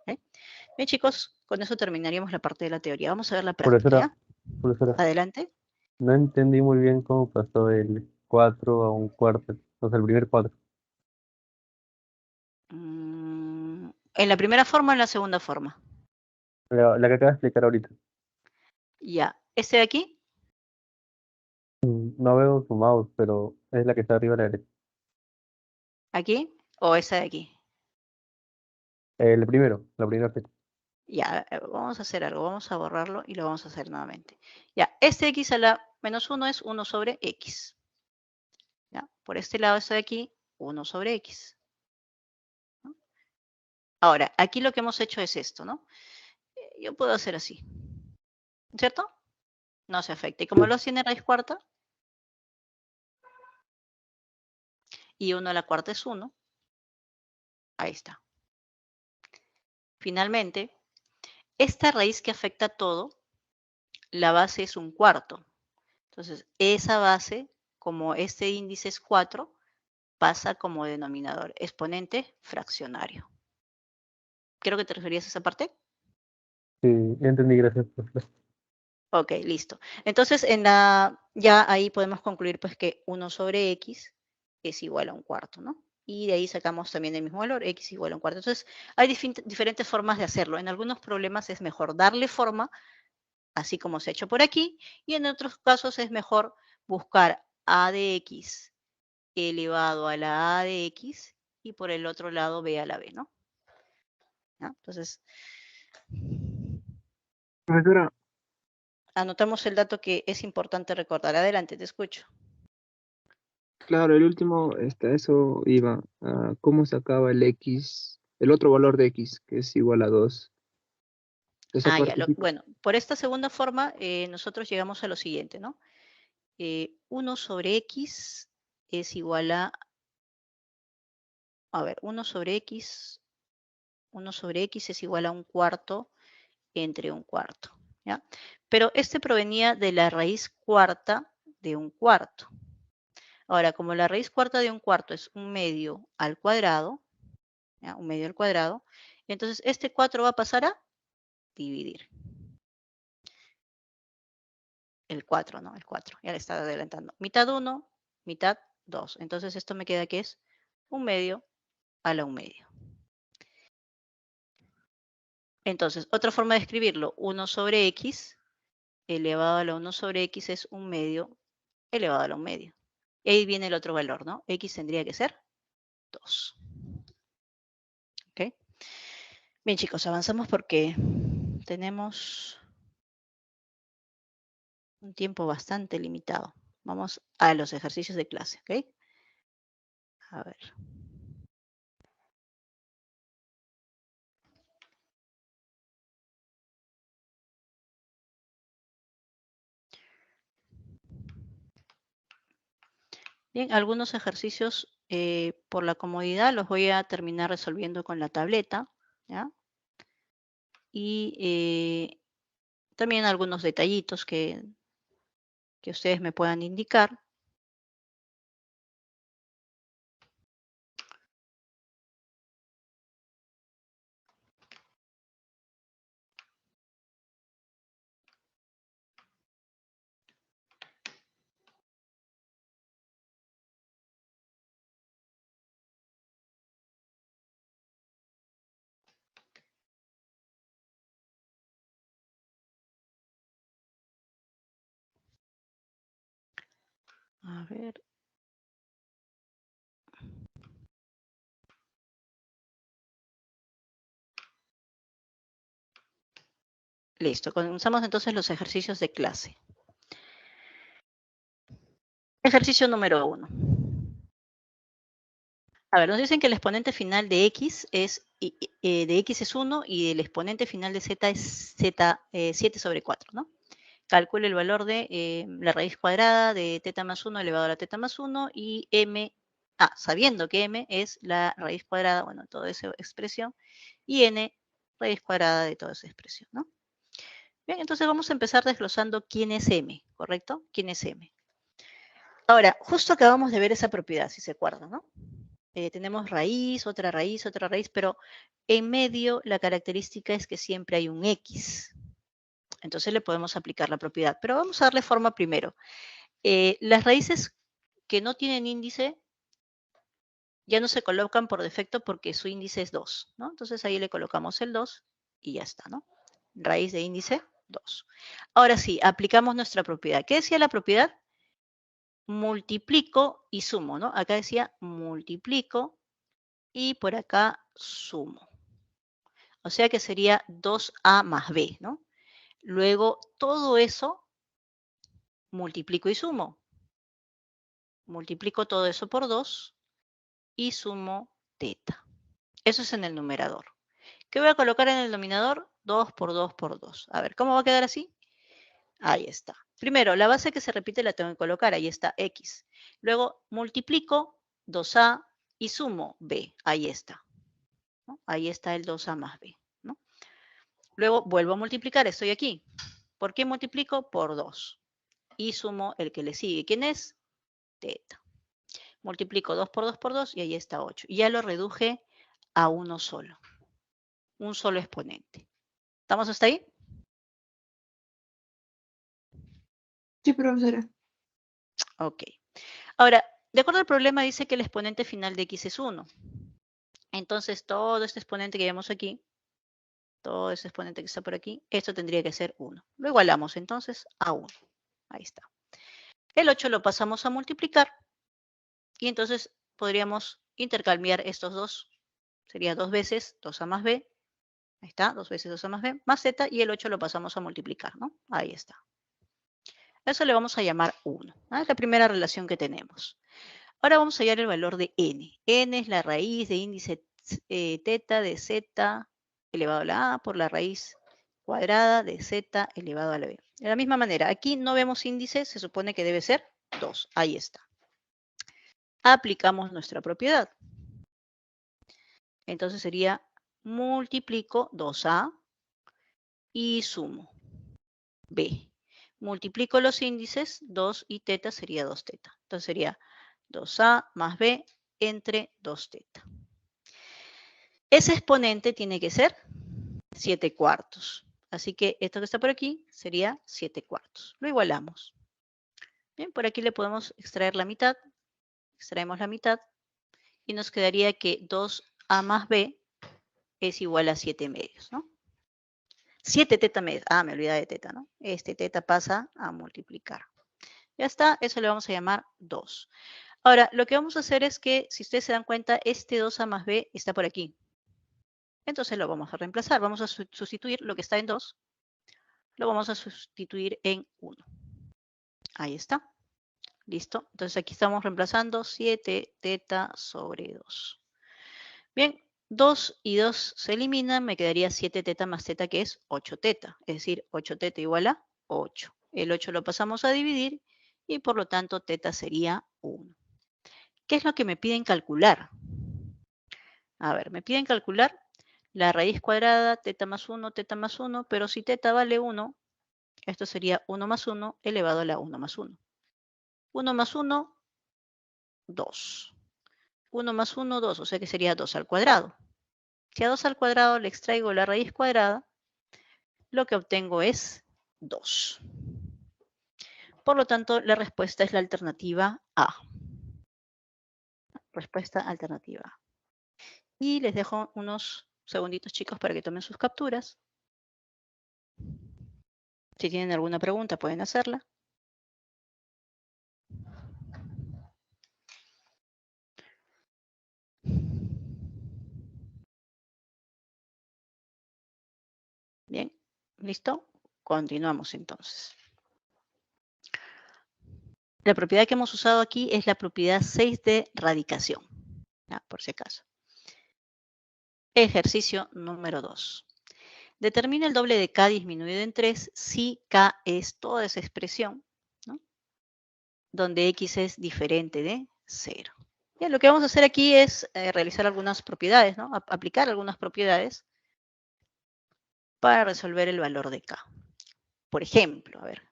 ¿Okay? Bien, chicos, con eso terminaríamos la parte de la teoría. Vamos a ver la práctica. Profesora, Adelante. no entendí muy bien cómo pasó el 4 a 1/4, o sea, el primer 4. ¿En la primera forma o en la segunda forma? La que acabas de explicar ahorita. Ya. ¿Este de aquí? No veo su mouse, pero es la que está arriba a la derecha. ¿Aquí? ¿O esa de aquí? El primero, la primera fecha. Ya, vamos a hacer algo. Vamos a borrarlo y lo vamos a hacer nuevamente. Ya, este x a la menos 1 es 1 sobre x. ¿Ya? Por este lado, esto de aquí, 1 sobre x. ¿No? Ahora, aquí lo que hemos hecho es esto, ¿no? Yo puedo hacer así. ¿Cierto? No se afecta. Y como lo tiene raíz cuarta, y 1 a la cuarta es 1, ahí está. Finalmente, esta raíz que afecta todo, la base es 1/4. Entonces, esa base, como este índice es 4, pasa como denominador, exponente fraccionario. Creo que te referías a esa parte. Sí, ya entendí, gracias, profesor. Ok, listo. Entonces, ya ahí podemos concluir pues que 1 sobre x es igual a 1/4, ¿no? Y de ahí sacamos también el mismo valor, x igual a 1/4. Entonces, hay diferentes formas de hacerlo. En algunos problemas es mejor darle forma, así como se ha hecho por aquí, y en otros casos es mejor buscar a de x elevado a la a de x y por el otro lado b a la b, ¿no? ¿Ya? Entonces, Profesora, anotamos el dato que es importante recordar. Adelante, te escucho. claro, el último, eso iba a cómo sacaba el x, el otro valor de x, que es igual a 2. Esa Ah, ya. partecita. Bueno, por esta segunda forma, nosotros llegamos a lo siguiente, ¿no? 1 sobre x es igual a ver, 1 sobre x es igual a 1/4 entre 1/4, ¿ya? Pero este provenía de la raíz cuarta de 1/4. Ahora, como la raíz cuarta de 1/4 es 1/2 al cuadrado, ¿ya? 1/2 al cuadrado, entonces este 4 va a pasar a dividir. El 4, ¿no? El 4, ya le estaba adelantando. Mitad 1, mitad 2. Entonces esto me queda que es 1/2 a la 1/2. Entonces, otra forma de escribirlo, 1 sobre x elevado a la 1 sobre x es 1/2 elevado a la 1/2. Y ahí viene el otro valor, ¿no? X tendría que ser 2. ¿Ok? Bien, chicos, avanzamos porque tenemos un tiempo bastante limitado. Vamos a los ejercicios de clase, ¿ok? A ver. Bien, algunos ejercicios por la comodidad los voy a terminar resolviendo con la tableta, ¿ya? Y también algunos detallitos que ustedes me puedan indicar. A ver. Listo, comenzamos entonces los ejercicios de clase. Ejercicio número 1. A ver, nos dicen que el exponente final de x es, de x es 1 y el exponente final de z es 7 sobre 4, ¿no? Calcule el valor de la raíz cuadrada de teta más 1 elevado a la teta más 1 y m, sabiendo que m es la raíz cuadrada, bueno, toda esa expresión, y n raíz cuadrada de toda esa expresión, ¿no? Bien, entonces vamos a empezar desglosando quién es m, ¿correcto? ¿Quién es m? Ahora, justo acabamos de ver esa propiedad, si se acuerdan, ¿no? Tenemos raíz, pero en medio la característica es que siempre hay un x. Entonces le podemos aplicar la propiedad, pero vamos a darle forma primero. Las raíces que no tienen índice ya no se colocan por defecto porque su índice es 2, ¿no? Entonces ahí le colocamos el 2 y ya está, ¿no? Raíz de índice 2. Ahora sí, aplicamos nuestra propiedad. ¿Qué decía la propiedad? Multiplico y sumo, ¿no? Acá decía multiplico y por acá sumo. O sea que sería 2a más b, ¿no? Luego todo eso multiplico y sumo. Multiplico todo eso por 2 y sumo teta. Eso es en el numerador. ¿Qué voy a colocar en el denominador? 2 por 2 por 2. A ver, ¿cómo va a quedar así? Ahí está. Primero, la base que se repite la tengo que colocar. Ahí está x. Luego multiplico 2a y sumo b. Ahí está, ¿no? Ahí está el 2a más b, ¿no? Luego vuelvo a multiplicar. Estoy aquí. ¿Por qué multiplico? Por 2. Y sumo el que le sigue. ¿Quién es? Teta. Multiplico 2 por 2 por 2 y ahí está 8. Y ya lo reduje a uno solo. Un solo exponente. ¿Estamos hasta ahí? Sí, profesora. Ok. Ahora, de acuerdo al problema, dice que el exponente final de x es 1. Entonces, todo este exponente que vemos aquí, todo ese exponente que está por aquí, esto tendría que ser 1. Lo igualamos entonces a 1. Ahí está. El 8 lo pasamos a multiplicar Y entonces podríamos intercambiar estos dos. Sería 2 veces 2a más b. Ahí está, 2 veces 2a más b, más z, y el 8 lo pasamos a multiplicar, ¿no? Ahí está. Eso le vamos a llamar 1. Es la primera relación que tenemos. Ahora vamos a hallar el valor de n. N es la raíz de índice teta de z elevado a la a por la raíz cuadrada de z elevado a la b. De la misma manera, aquí no vemos índice, se supone que debe ser 2. Ahí está. Aplicamos nuestra propiedad. Entonces sería multiplico 2a y sumo b. Multiplico los índices, 2 y teta sería 2 teta. Entonces sería 2a más b entre 2 teta. Ese exponente tiene que ser 7 cuartos. Así que esto que está por aquí sería 7 cuartos. Lo igualamos. Bien, por aquí le podemos extraer la mitad. Extraemos la mitad y nos quedaría que 2a más b es igual a 7 medios, ¿no? 7 teta medios. Ah, me olvidé de teta, ¿no? Este teta pasa a multiplicar. Ya está, eso le vamos a llamar 2. Ahora, lo que vamos a hacer es que, si ustedes se dan cuenta, este 2a más b está por aquí. Entonces lo vamos a reemplazar. Vamos a sustituir lo que está en 2. Lo vamos a sustituir en 1. Ahí está. Listo. Entonces aquí estamos reemplazando 7 teta sobre 2. Bien, 2 y 2 se eliminan. Me quedaría 7 teta más teta, que es 8 teta. Es decir, 8 teta igual a 8. El 8 lo pasamos a dividir y por lo tanto teta sería 1. ¿Qué es lo que me piden calcular? A ver, me piden calcular la raíz cuadrada, teta más 1, pero si teta vale 1, esto sería 1 más 1 elevado a la 1 más 1. 1 más 1, 2. 1 más 1, 2, o sea que sería 2 al cuadrado. Si a 2 al cuadrado le extraigo la raíz cuadrada, lo que obtengo es 2. Por lo tanto, la respuesta es la alternativa A. Respuesta alternativa A. Y les dejo unos segunditos, chicos, para que tomen sus capturas. Si tienen alguna pregunta, pueden hacerla. Bien, ¿listo? Continuamos entonces. La propiedad que hemos usado aquí es la propiedad 6 de radicación, por si acaso. Ejercicio número 2. Determina el doble de k disminuido en 3 si k es toda esa expresión, ¿no?, donde x es diferente de 0. Bien, lo que vamos a hacer aquí es realizar algunas propiedades, ¿no?, aplicar algunas propiedades para resolver el valor de k. Por ejemplo, a ver.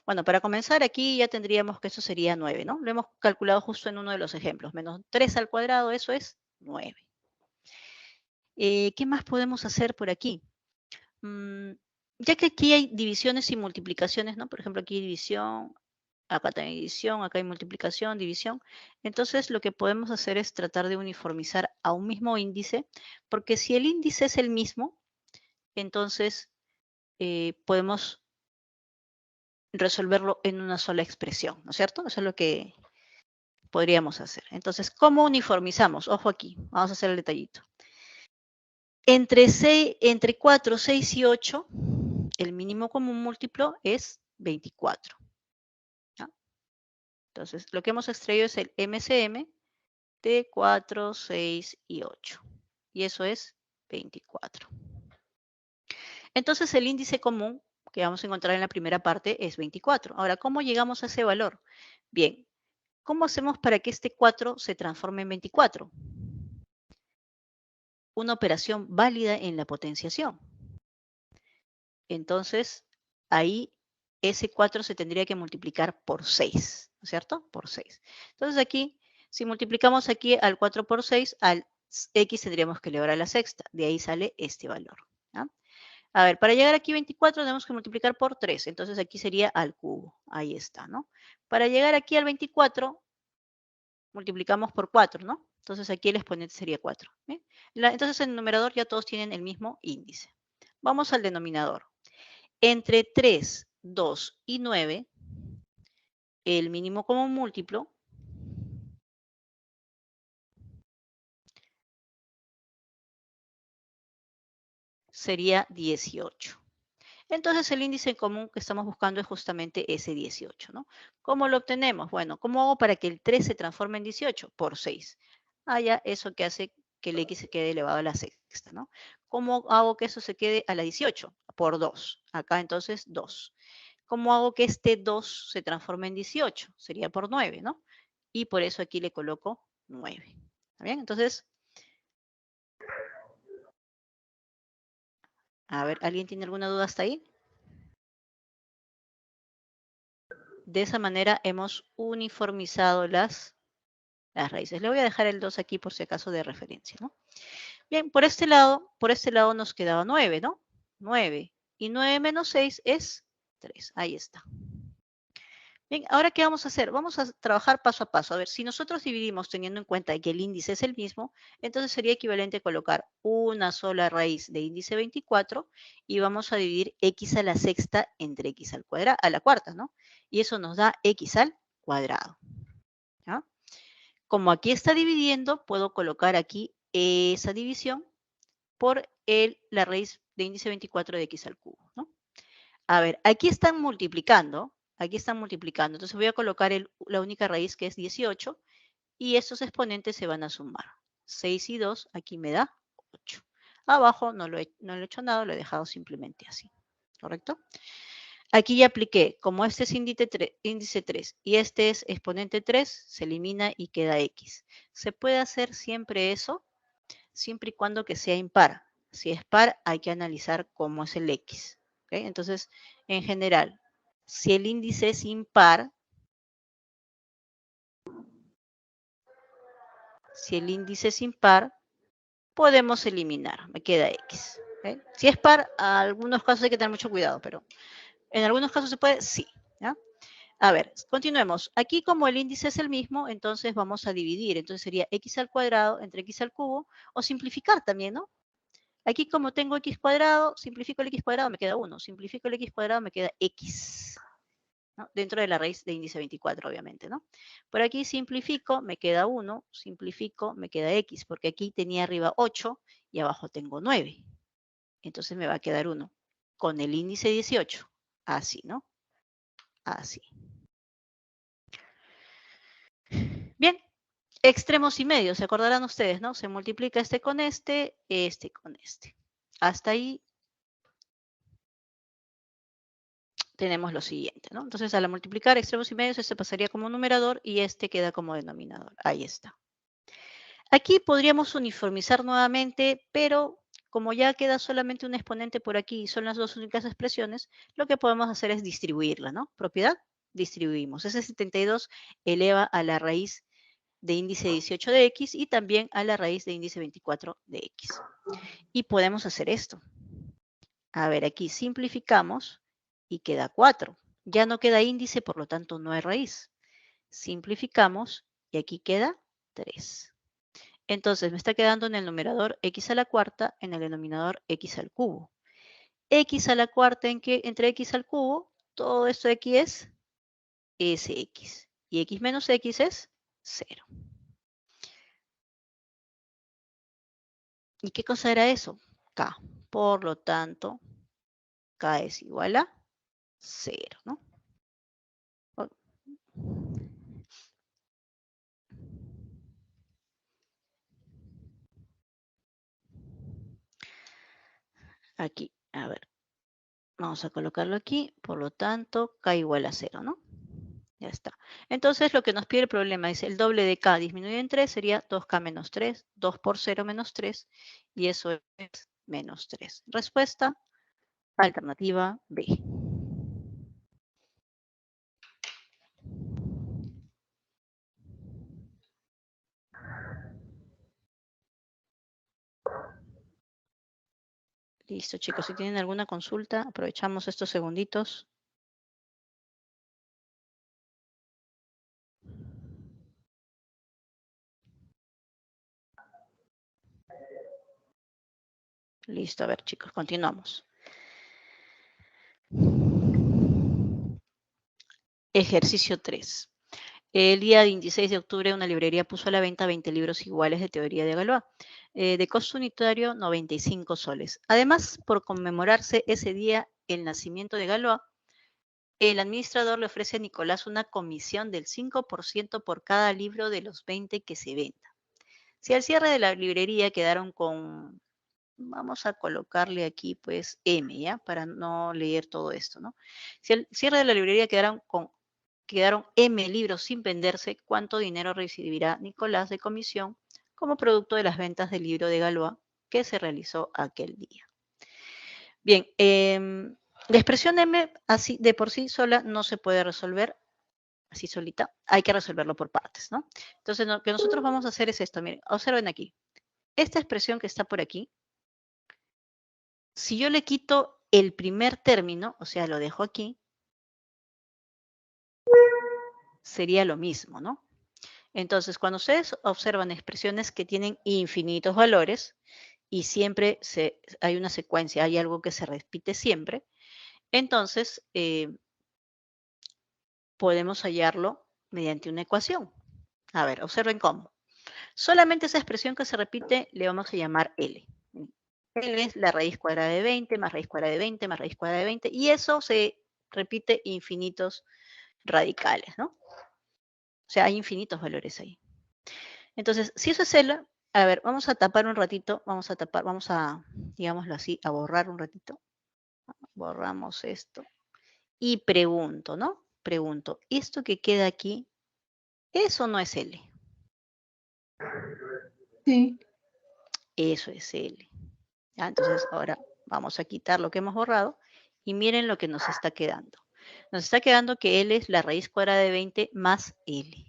Bueno, para comenzar aquí ya tendríamos que eso sería 9, ¿no? Lo hemos calculado justo en uno de los ejemplos. Menos 3 al cuadrado, eso es 9. ¿Qué más podemos hacer por aquí? Ya que aquí hay divisiones y multiplicaciones, ¿no? Por ejemplo, aquí hay división, acá también hay división, acá hay multiplicación, división. Entonces, lo que podemos hacer es tratar de uniformizar a un mismo índice, porque si el índice es el mismo, entonces podemos resolverlo en una sola expresión, ¿no es cierto? Eso es lo que podríamos hacer. Entonces, ¿cómo uniformizamos? Ojo aquí, vamos a hacer el detallito. Entre 4, 6 y 8, el mínimo común múltiplo es 24. ¿No? Entonces, lo que hemos extraído es el MCM de 4, 6 y 8. Y eso es 24. Entonces, el índice común que vamos a encontrar en la primera parte es 24. Ahora, ¿cómo llegamos a ese valor? Bien, ¿cómo hacemos para que este 4 se transforme en 24? Una operación válida en la potenciación. Entonces, ahí ese 4 se tendría que multiplicar por 6, ¿no es cierto? Por 6. Entonces aquí, si multiplicamos aquí al 4 por 6, al x tendríamos que elevar a la sexta. De ahí sale este valor. ¿Ya? A ver, para llegar aquí a 24 tenemos que multiplicar por 3. Entonces aquí sería al cubo. Ahí está, ¿no? Para llegar aquí al 24, multiplicamos por 4, ¿no? Entonces aquí el exponente sería 4. ¿Bien? Entonces en el numerador ya todos tienen el mismo índice. Vamos al denominador. Entre 3, 2 y 9, el mínimo común múltiplo sería 18. Entonces el índice en común que estamos buscando es justamente ese 18, ¿no? ¿Cómo lo obtenemos? Bueno, ¿cómo hago para que el 3 se transforme en 18? Por 6. Ah, ya, eso que hace que el x se quede elevado a la sexta, ¿no? ¿Cómo hago que eso se quede a la 18? Por 2. Acá entonces 2. ¿Cómo hago que este 2 se transforme en 18? Sería por 9, ¿no? Y por eso aquí le coloco 9. ¿Está bien? Entonces, a ver, ¿alguien tiene alguna duda hasta ahí? De esa manera hemos uniformizado las raíces. Le voy a dejar el 2 aquí por si acaso de referencia, ¿no? Bien, por este lado nos quedaba 9, ¿no? 9. Y 9 menos 6 es 3. Ahí está. Bien, ahora, ¿qué vamos a hacer? Vamos a trabajar paso a paso. A ver, si nosotros dividimos teniendo en cuenta que el índice es el mismo, entonces sería equivalente colocar una sola raíz de índice 24 y vamos a dividir x a la sexta entre x al cuadrado, a la cuarta, ¿no? Y eso nos da x al cuadrado. ¿Ya? Como aquí está dividiendo, puedo colocar aquí esa división por la raíz de índice 24 de x al cubo, ¿no? A ver, aquí están multiplicando. Entonces voy a colocar la única raíz que es 18 y estos exponentes se van a sumar. 6 y 2 aquí me da 8. Abajo no le he hecho nada, lo he dejado simplemente así. ¿Correcto? Aquí ya apliqué, como este es índice 3 y este es exponente 3, se elimina y queda x. ¿Se puede hacer siempre eso? Siempre y cuando que sea impar. Si es par, hay que analizar cómo es el x. ¿Okay? Entonces, en general, si el índice es impar, podemos eliminar. Me queda x. ¿Okay? Si es par, a algunos casos hay que tener mucho cuidado, pero en algunos casos se puede, sí. ¿Ya? A ver, continuemos. Aquí como el índice es el mismo, entonces vamos a dividir. Entonces sería x al cuadrado entre x al cubo, o simplificar también, ¿no? Aquí como tengo x cuadrado, simplifico el x cuadrado, me queda 1. Simplifico el x cuadrado, me queda x. ¿No? Dentro de la raíz de índice 24, obviamente, ¿no? Por aquí simplifico, me queda 1. Simplifico, me queda x, porque aquí tenía arriba 8 y abajo tengo 9. Entonces me va a quedar 1. Con el índice 18. Así, ¿no? Así. Bien. Extremos y medios, se acordarán ustedes, ¿no? Se multiplica este con este con este. Hasta ahí tenemos lo siguiente, ¿no? Entonces, al multiplicar extremos y medios, este pasaría como numerador y este queda como denominador. Ahí está. Aquí podríamos uniformizar nuevamente, pero como ya queda solamente un exponente por aquí y son las dos únicas expresiones, lo que podemos hacer es distribuirla, ¿no? Propiedad, distribuimos. Ese 72 eleva a la raíz de índice 18 de x y también a la raíz de índice 24 de x. Y podemos hacer esto. A ver, aquí simplificamos y queda 4. Ya no queda índice, por lo tanto no hay raíz. Simplificamos y aquí queda 3. Entonces me está quedando en el numerador x a la cuarta, en el denominador x al cubo. X a la cuarta entre x al cubo, todo esto de aquí es sx. Y x menos x es 0. ¿Y qué cosa era eso? K. Por lo tanto, K es igual a 0, ¿no? Aquí, a ver. Vamos a colocarlo aquí. Por lo tanto, K igual a 0, ¿no? Ya está. Entonces, lo que nos pide el problema es el doble de K disminuido en 3 sería 2K menos 3. 2 por 0 menos 3. Y eso es menos 3. Respuesta, alternativa B. Listo, chicos. Si tienen alguna consulta, aprovechamos estos segunditos. Listo, a ver, chicos, continuamos. Ejercicio 3. El día 26 de octubre una librería puso a la venta 20 libros iguales de teoría de Galois. de costo unitario 95 soles. Además, por conmemorarse ese día el nacimiento de Galois, el administrador le ofrece a Nicolás una comisión del 5% por cada libro de los 20 que se venda. Si al cierre de la librería quedaron con, vamos a colocarle aquí pues M, ¿ya? Para no leer todo esto, ¿no? Si al cierre de la librería quedaron M libros sin venderse, ¿cuánto dinero recibirá Nicolás de comisión como producto de las ventas del libro de Galois que se realizó aquel día? Bien, la expresión M así de por sí sola no se puede resolver así solita, hay que resolverlo por partes, ¿no? Entonces, lo que nosotros vamos a hacer es esto, miren, observen aquí. Esta expresión que está por aquí, si yo le quito el primer término, o sea, lo dejo aquí, sería lo mismo, ¿no? Entonces, cuando ustedes observan expresiones que tienen infinitos valores y siempre hay una secuencia, hay algo que se repite siempre, entonces podemos hallarlo mediante una ecuación. A ver, observen cómo. Solamente esa expresión que se repite le vamos a llamar L. L es la raíz cuadrada de 20 más raíz cuadrada de 20 más raíz cuadrada de 20 y eso se repite infinitos radicales, ¿no? O sea, hay infinitos valores ahí. Entonces, si eso es L, a ver, vamos a tapar un ratito, vamos a, digámoslo así, a borrar un ratito. Borramos esto. Y pregunto, ¿no? Pregunto, ¿esto que queda aquí, eso no es L? Sí. Eso es L. ¿Ya? Entonces, ahora vamos a quitar lo que hemos borrado y miren lo que nos está quedando. Nos está quedando que L es la raíz cuadrada de 20 más L.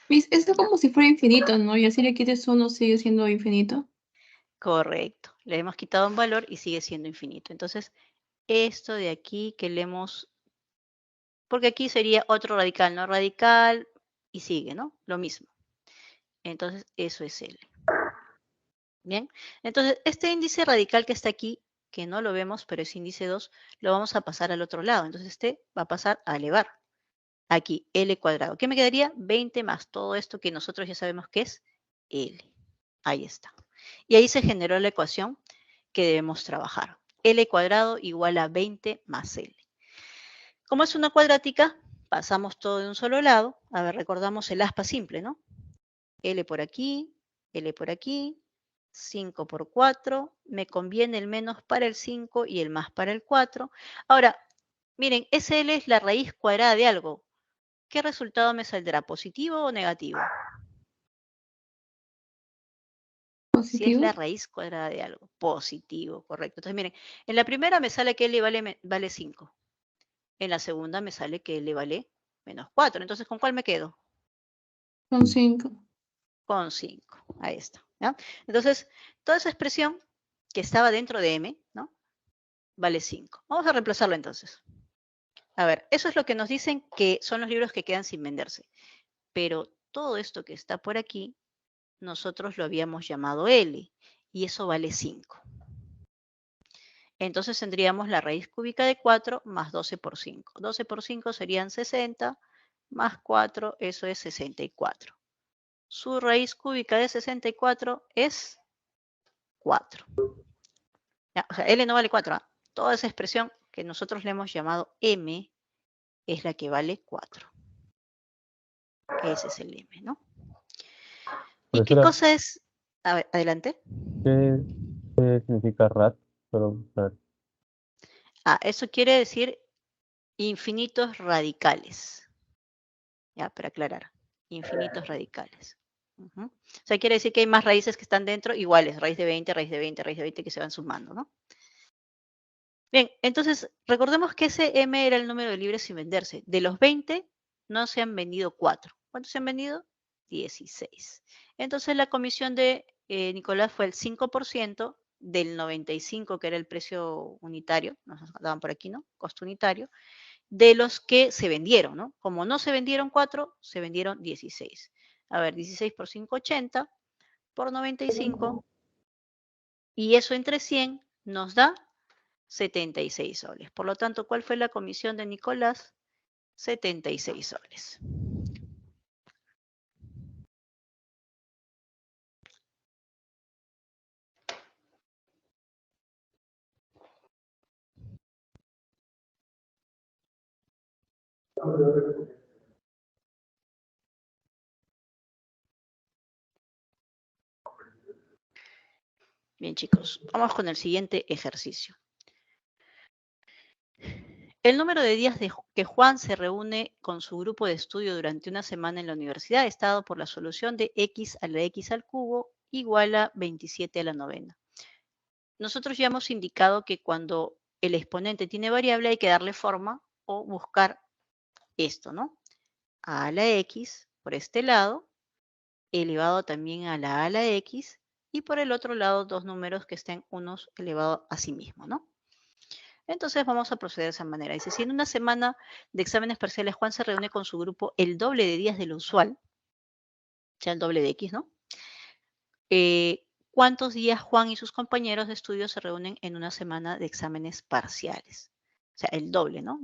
Esto como si fuera infinito, ¿no? Y así le quites uno, sigue siendo infinito. Correcto. Le hemos quitado un valor y sigue siendo infinito. Entonces, esto de aquí que le hemos... Porque aquí sería otro radical, ¿no? Radical y sigue, ¿no? Lo mismo. Entonces, eso es L. Bien. Entonces, este índice radical que está aquí, que no lo vemos, pero es índice 2, lo vamos a pasar al otro lado. Entonces, este va a pasar a elevar. Aquí, L cuadrado. ¿Qué me quedaría? 20 más todo esto que nosotros ya sabemos que es L. Ahí está. Y ahí se generó la ecuación que debemos trabajar. L cuadrado igual a 20 más L. Como es una cuadrática, pasamos todo de un solo lado. A ver, recordamos el aspa simple, ¿no? L por aquí, 5 por 4. Me conviene el menos para el 5 y el más para el 4. Ahora, miren, SL es la raíz cuadrada de algo. ¿Qué resultado me saldrá? ¿Positivo o negativo? Si es ¿Positivo? la raíz cuadrada de algo. Positivo, correcto. Entonces, miren, en la primera me sale que L vale 5. En la segunda me sale que L vale menos 4. Entonces, ¿con cuál me quedo? Son 5. Con 5. Ahí está. ¿Ya? Entonces, toda esa expresión que estaba dentro de M, ¿no? Vale 5. Vamos a reemplazarlo entonces. A ver, eso es lo que nos dicen que son los libros que quedan sin venderse. Pero todo esto que está por aquí, nosotros lo habíamos llamado L, y eso vale 5. Entonces tendríamos la raíz cúbica de 4 más 12 por 5. 12 por 5 serían 60, más 4, eso es 64. Su raíz cúbica de 64 es 4. Ya, o sea, L no vale 4. ¿Ah? Toda esa expresión que nosotros le hemos llamado M es la que vale 4. Ese es el M, ¿no? ¿Y qué Profesora, cosa es? A ver, adelante. ¿qué significa RAT? Solo para ver. Eso quiere decir infinitos radicales. Ya, para aclarar. Infinitos radicales. O sea, quiere decir que hay más raíces que están dentro iguales. Raíz de 20, raíz de 20, raíz de 20 que se van sumando, ¿no? Bien, entonces, recordemos que ese M era el número de libros sin venderse. De los 20, no se han vendido 4. ¿Cuántos se han vendido? 16. Entonces, la comisión de Nicolás fue el 5% del 95, que era el precio unitario, nos daban por aquí, ¿no? Costo unitario, de los que se vendieron, ¿no? Como no se vendieron 4, se vendieron 16. A ver, 16 por 5, 80, por 95, y eso entre 100 nos da 76 soles. Por lo tanto, ¿cuál fue la comisión de Nicolás? 76 soles. Bien, chicos, vamos con el siguiente ejercicio. El número de días que Juan se reúne con su grupo de estudio durante una semana en la universidad está dado por la solución de x a la x al cubo igual a 27 a la novena. Nosotros ya hemos indicado que cuando el exponente tiene variable hay que darle forma o buscar esto, ¿no? A la x por este lado, elevado también a la x, y por el otro lado dos números que estén unos elevados a sí mismos, ¿no? Entonces vamos a proceder de esa manera. Dice, si en una semana de exámenes parciales Juan se reúne con su grupo el doble de días de lo usual, o sea, el doble de x, ¿no? ¿Cuántos días Juan y sus compañeros de estudio se reúnen en una semana de exámenes parciales? O sea, el doble, ¿no?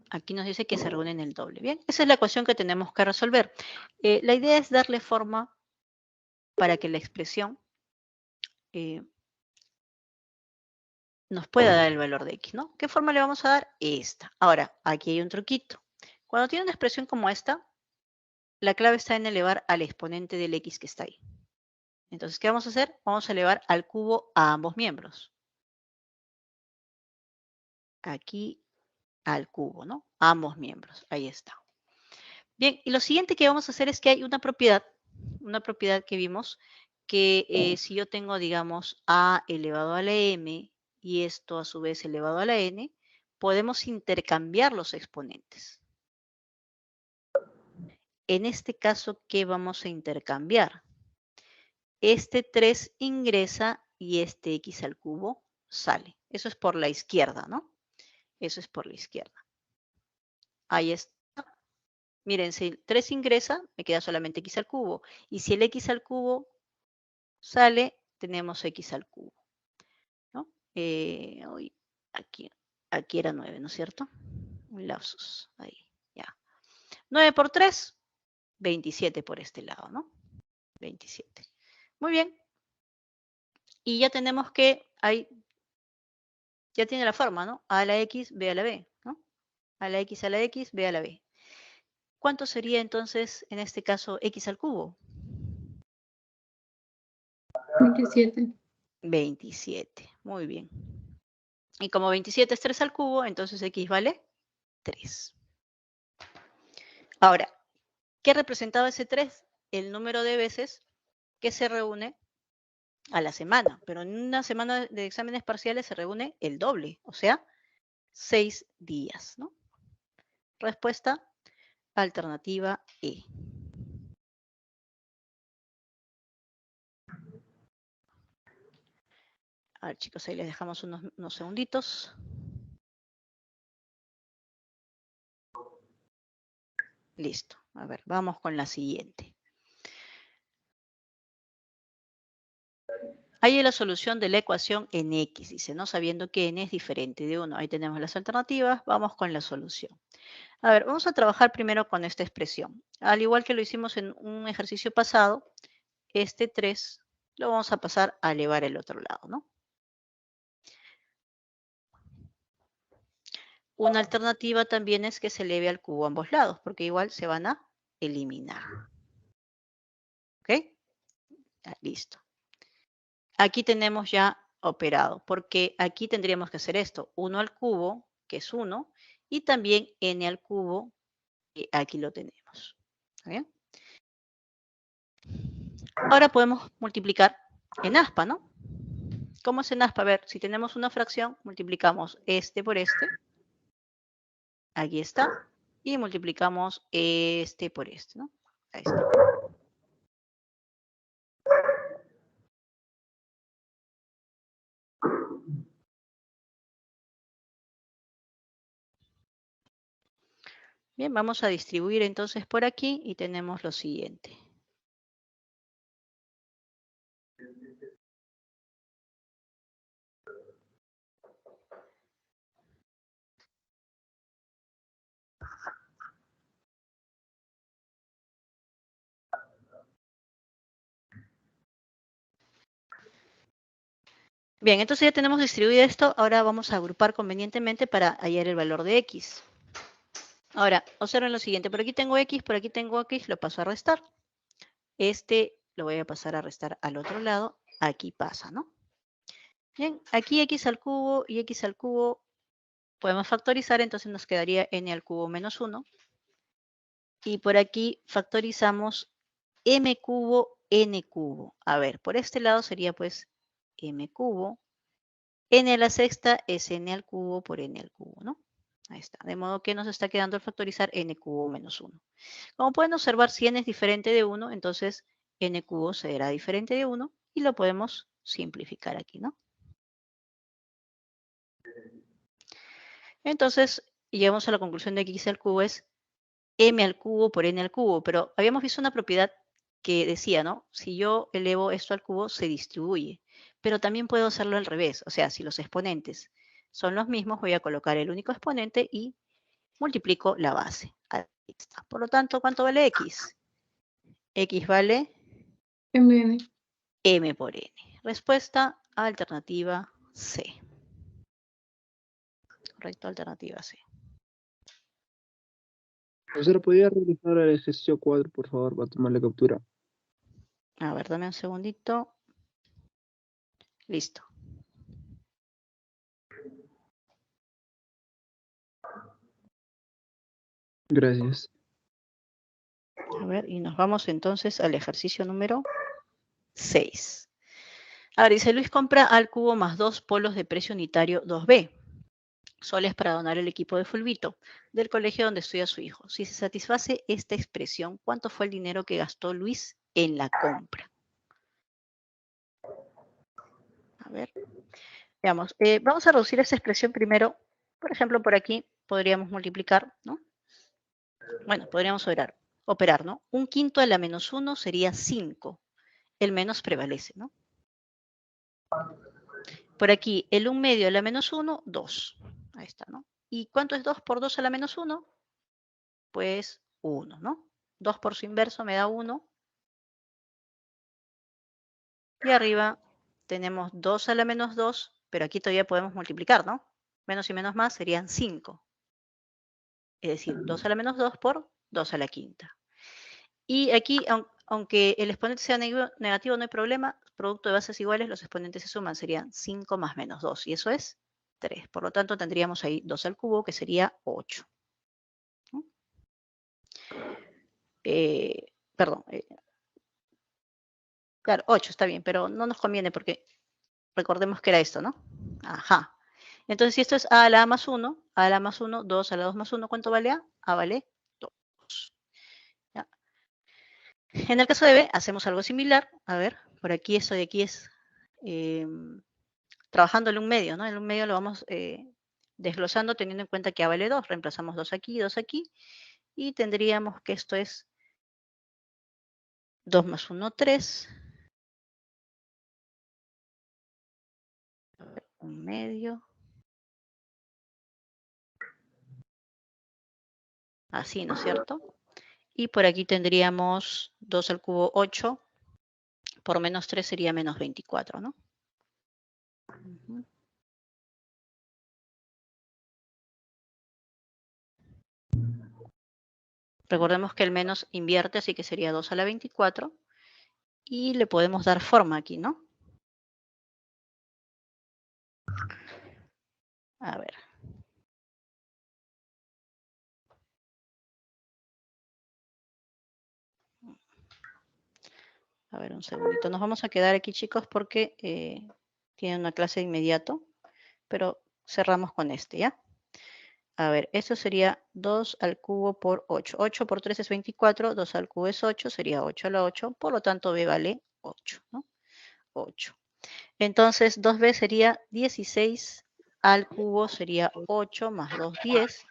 Aquí nos dice que se reúnen el doble. Bien, esa es la ecuación que tenemos que resolver. La idea es darle forma para que la expresión nos pueda dar el valor de x, ¿no? ¿Qué forma le vamos a dar? Esta. Ahora, aquí hay un truquito. Cuando tiene una expresión como esta, la clave está en elevar al exponente del x que está ahí. Entonces, ¿qué vamos a hacer? Vamos a elevar al cubo a ambos miembros. Aquí al cubo, ¿no? A ambos miembros. Ahí está. Bien, y lo siguiente que vamos a hacer es que hay una propiedad que vimos, que si yo tengo, digamos, a elevado a la m y esto a su vez elevado a la n, podemos intercambiar los exponentes. En este caso, ¿qué vamos a intercambiar? Este 3 ingresa y este x al cubo sale. Eso es por la izquierda, ¿no? Eso es por la izquierda. Ahí está. Miren, si el 3 ingresa, me queda solamente x al cubo. Y si el x al cubo sale, tenemos x al cubo, ¿no? Aquí era 9, ¿no es cierto? Un lapsus, ahí, ya. 9 por 3, 27 por este lado, ¿no? 27. Muy bien. Y ya tenemos que, ahí, ya tiene la forma, ¿no? A a la x, b a la b, ¿no? A la x, b a la b. ¿Cuánto sería entonces, en este caso, x al cubo? 27. 27. Muy bien. Y como 27 es 3 al cubo, entonces x vale 3. Ahora, ¿qué representaba ese 3? El número de veces que se reúne a la semana. Pero en una semana de exámenes parciales se reúne el doble, o sea, 6 días, ¿no? Respuesta alternativa E. A ver, chicos, ahí les dejamos unos segunditos. Listo. A ver, vamos con la siguiente. Ahí es la solución de la ecuación en x, dice, ¿no? Sabiendo que n es diferente de 1. Ahí tenemos las alternativas. Vamos con la solución. A ver, vamos a trabajar primero con esta expresión. Al igual que lo hicimos en un ejercicio pasado, este 3 lo vamos a pasar a elevar el otro lado, ¿no? Una alternativa también es que se eleve al cubo a ambos lados, porque igual se van a eliminar. ¿Ok? Listo. Aquí tenemos ya operado, porque aquí tendríamos que hacer esto. 1 al cubo, que es 1, y también n al cubo, que aquí lo tenemos. ¿Está bien? Ahora podemos multiplicar en aspa, ¿no? ¿Cómo es en aspa? A ver, si tenemos una fracción, multiplicamos este por este. Aquí está. Y multiplicamos este por este, ¿no? Ahí está. Bien, vamos a distribuir entonces por aquí y tenemos lo siguiente. Bien, entonces ya tenemos distribuido esto. Ahora vamos a agrupar convenientemente para hallar el valor de x. Ahora, observen lo siguiente. Por aquí tengo x, por aquí tengo x, lo paso a restar. Este lo voy a pasar a restar al otro lado. Aquí pasa, ¿no? Bien, aquí x al cubo y x al cubo podemos factorizar, entonces nos quedaría n al cubo menos 1. Y por aquí factorizamos m cubo, n cubo. A ver, por este lado sería pues m cubo. N a la sexta es n al cubo por n al cubo, ¿no? Ahí está. De modo que nos está quedando al factorizar n cubo menos 1. Como pueden observar, si n es diferente de 1, entonces n cubo será diferente de 1 y lo podemos simplificar aquí, ¿no? Entonces, llegamos a la conclusión de que x al cubo es m al cubo por n al cubo, pero habíamos visto una propiedad que decía, ¿no? Si yo elevo esto al cubo, se distribuye, pero también puedo hacerlo al revés, o sea, si los exponentes son los mismos, voy a colocar el único exponente y multiplico la base. Ahí está. Por lo tanto, ¿cuánto vale x? X vale MN. m por n. Respuesta alternativa C. Correcto, alternativa C. Profesora, ¿podría realizar el ejercicio 4, por favor, para tomarle captura? A ver, dame un segundito. Listo. Gracias. A ver, y nos vamos entonces al ejercicio número 6. Ahora dice, Luis compra al cubo más 2 polos de precio unitario 2B. Soles para donar el equipo de fulbito del colegio donde estudia su hijo. Si se satisface esta expresión, ¿cuánto fue el dinero que gastó Luis en la compra? A ver, veamos. Vamos a reducir esta expresión primero. Por ejemplo, por aquí podríamos multiplicar, ¿no? Bueno, podríamos operar, ¿no? 1/5 a la menos 1 sería 5. El menos prevalece, ¿no? Por aquí, el 1/2 a la menos 1, 2. Ahí está, ¿no? ¿Y cuánto es 2 por 2 a la menos 1? Pues 1, ¿no? 2 por su inverso me da 1. Y arriba tenemos 2 a la menos 2, pero aquí todavía podemos multiplicar, ¿no? Menos y menos más serían 5. Es decir, 2 a la menos 2 por 2 a la quinta. Y aquí, aunque el exponente sea negativo, no hay problema. Producto de bases iguales, los exponentes se suman. Serían 5 más menos 2. Y eso es 3. Por lo tanto, tendríamos ahí 2 al cubo, que sería 8. ¿No? Perdón. Claro, 8 está bien, pero no nos conviene porque recordemos que era esto, ¿no? Ajá. Entonces, si esto es a a la a más 1, a a la más 1, 2 a la 2 más 1, ¿cuánto vale a? A vale 2. ¿Ya? En el caso de B, hacemos algo similar. A ver, por aquí, esto de aquí es trabajando el 1/2, ¿no? El 1/2 lo vamos desglosando teniendo en cuenta que A vale 2. Reemplazamos 2 aquí, 2 aquí. Y tendríamos que esto es 2 más 1, 3. 1/2. Así, ¿no es cierto? Y por aquí tendríamos 2 al cubo, 8. Por menos 3 sería menos 24, ¿no? Recordemos que el menos invierte, así que sería 2 a la 24. Y le podemos dar forma aquí, ¿no? A ver. A ver, un segundito. Nos vamos a quedar aquí, chicos, porque tienen una clase de inmediato. Pero cerramos con este, ¿ya? A ver, esto sería 2 al cubo por 8. 8 por 3 es 24, 2 al cubo es 8, sería 8 a la 8. Por lo tanto, B vale 8, ¿no? 8. Entonces, 2B sería 16 al cubo, sería 8 más 2, 10.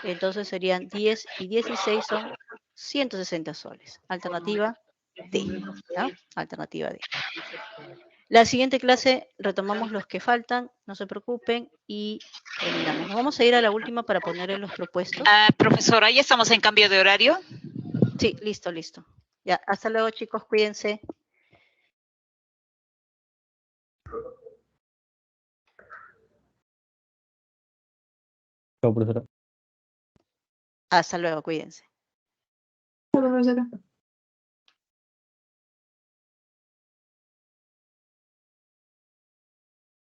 Entonces serían 10 y 16 son 160 soles. Alternativa D. ¿Ya? Alternativa D. La siguiente clase retomamos los que faltan, no se preocupen, y terminamos. Nos vamos a ir a la última para ponerle los propuestos. Profesora, ¿ya estamos en cambio de horario? Sí, listo, listo. Ya, hasta luego, chicos, cuídense. Chao, profesora. Hasta luego, cuídense. Profesora.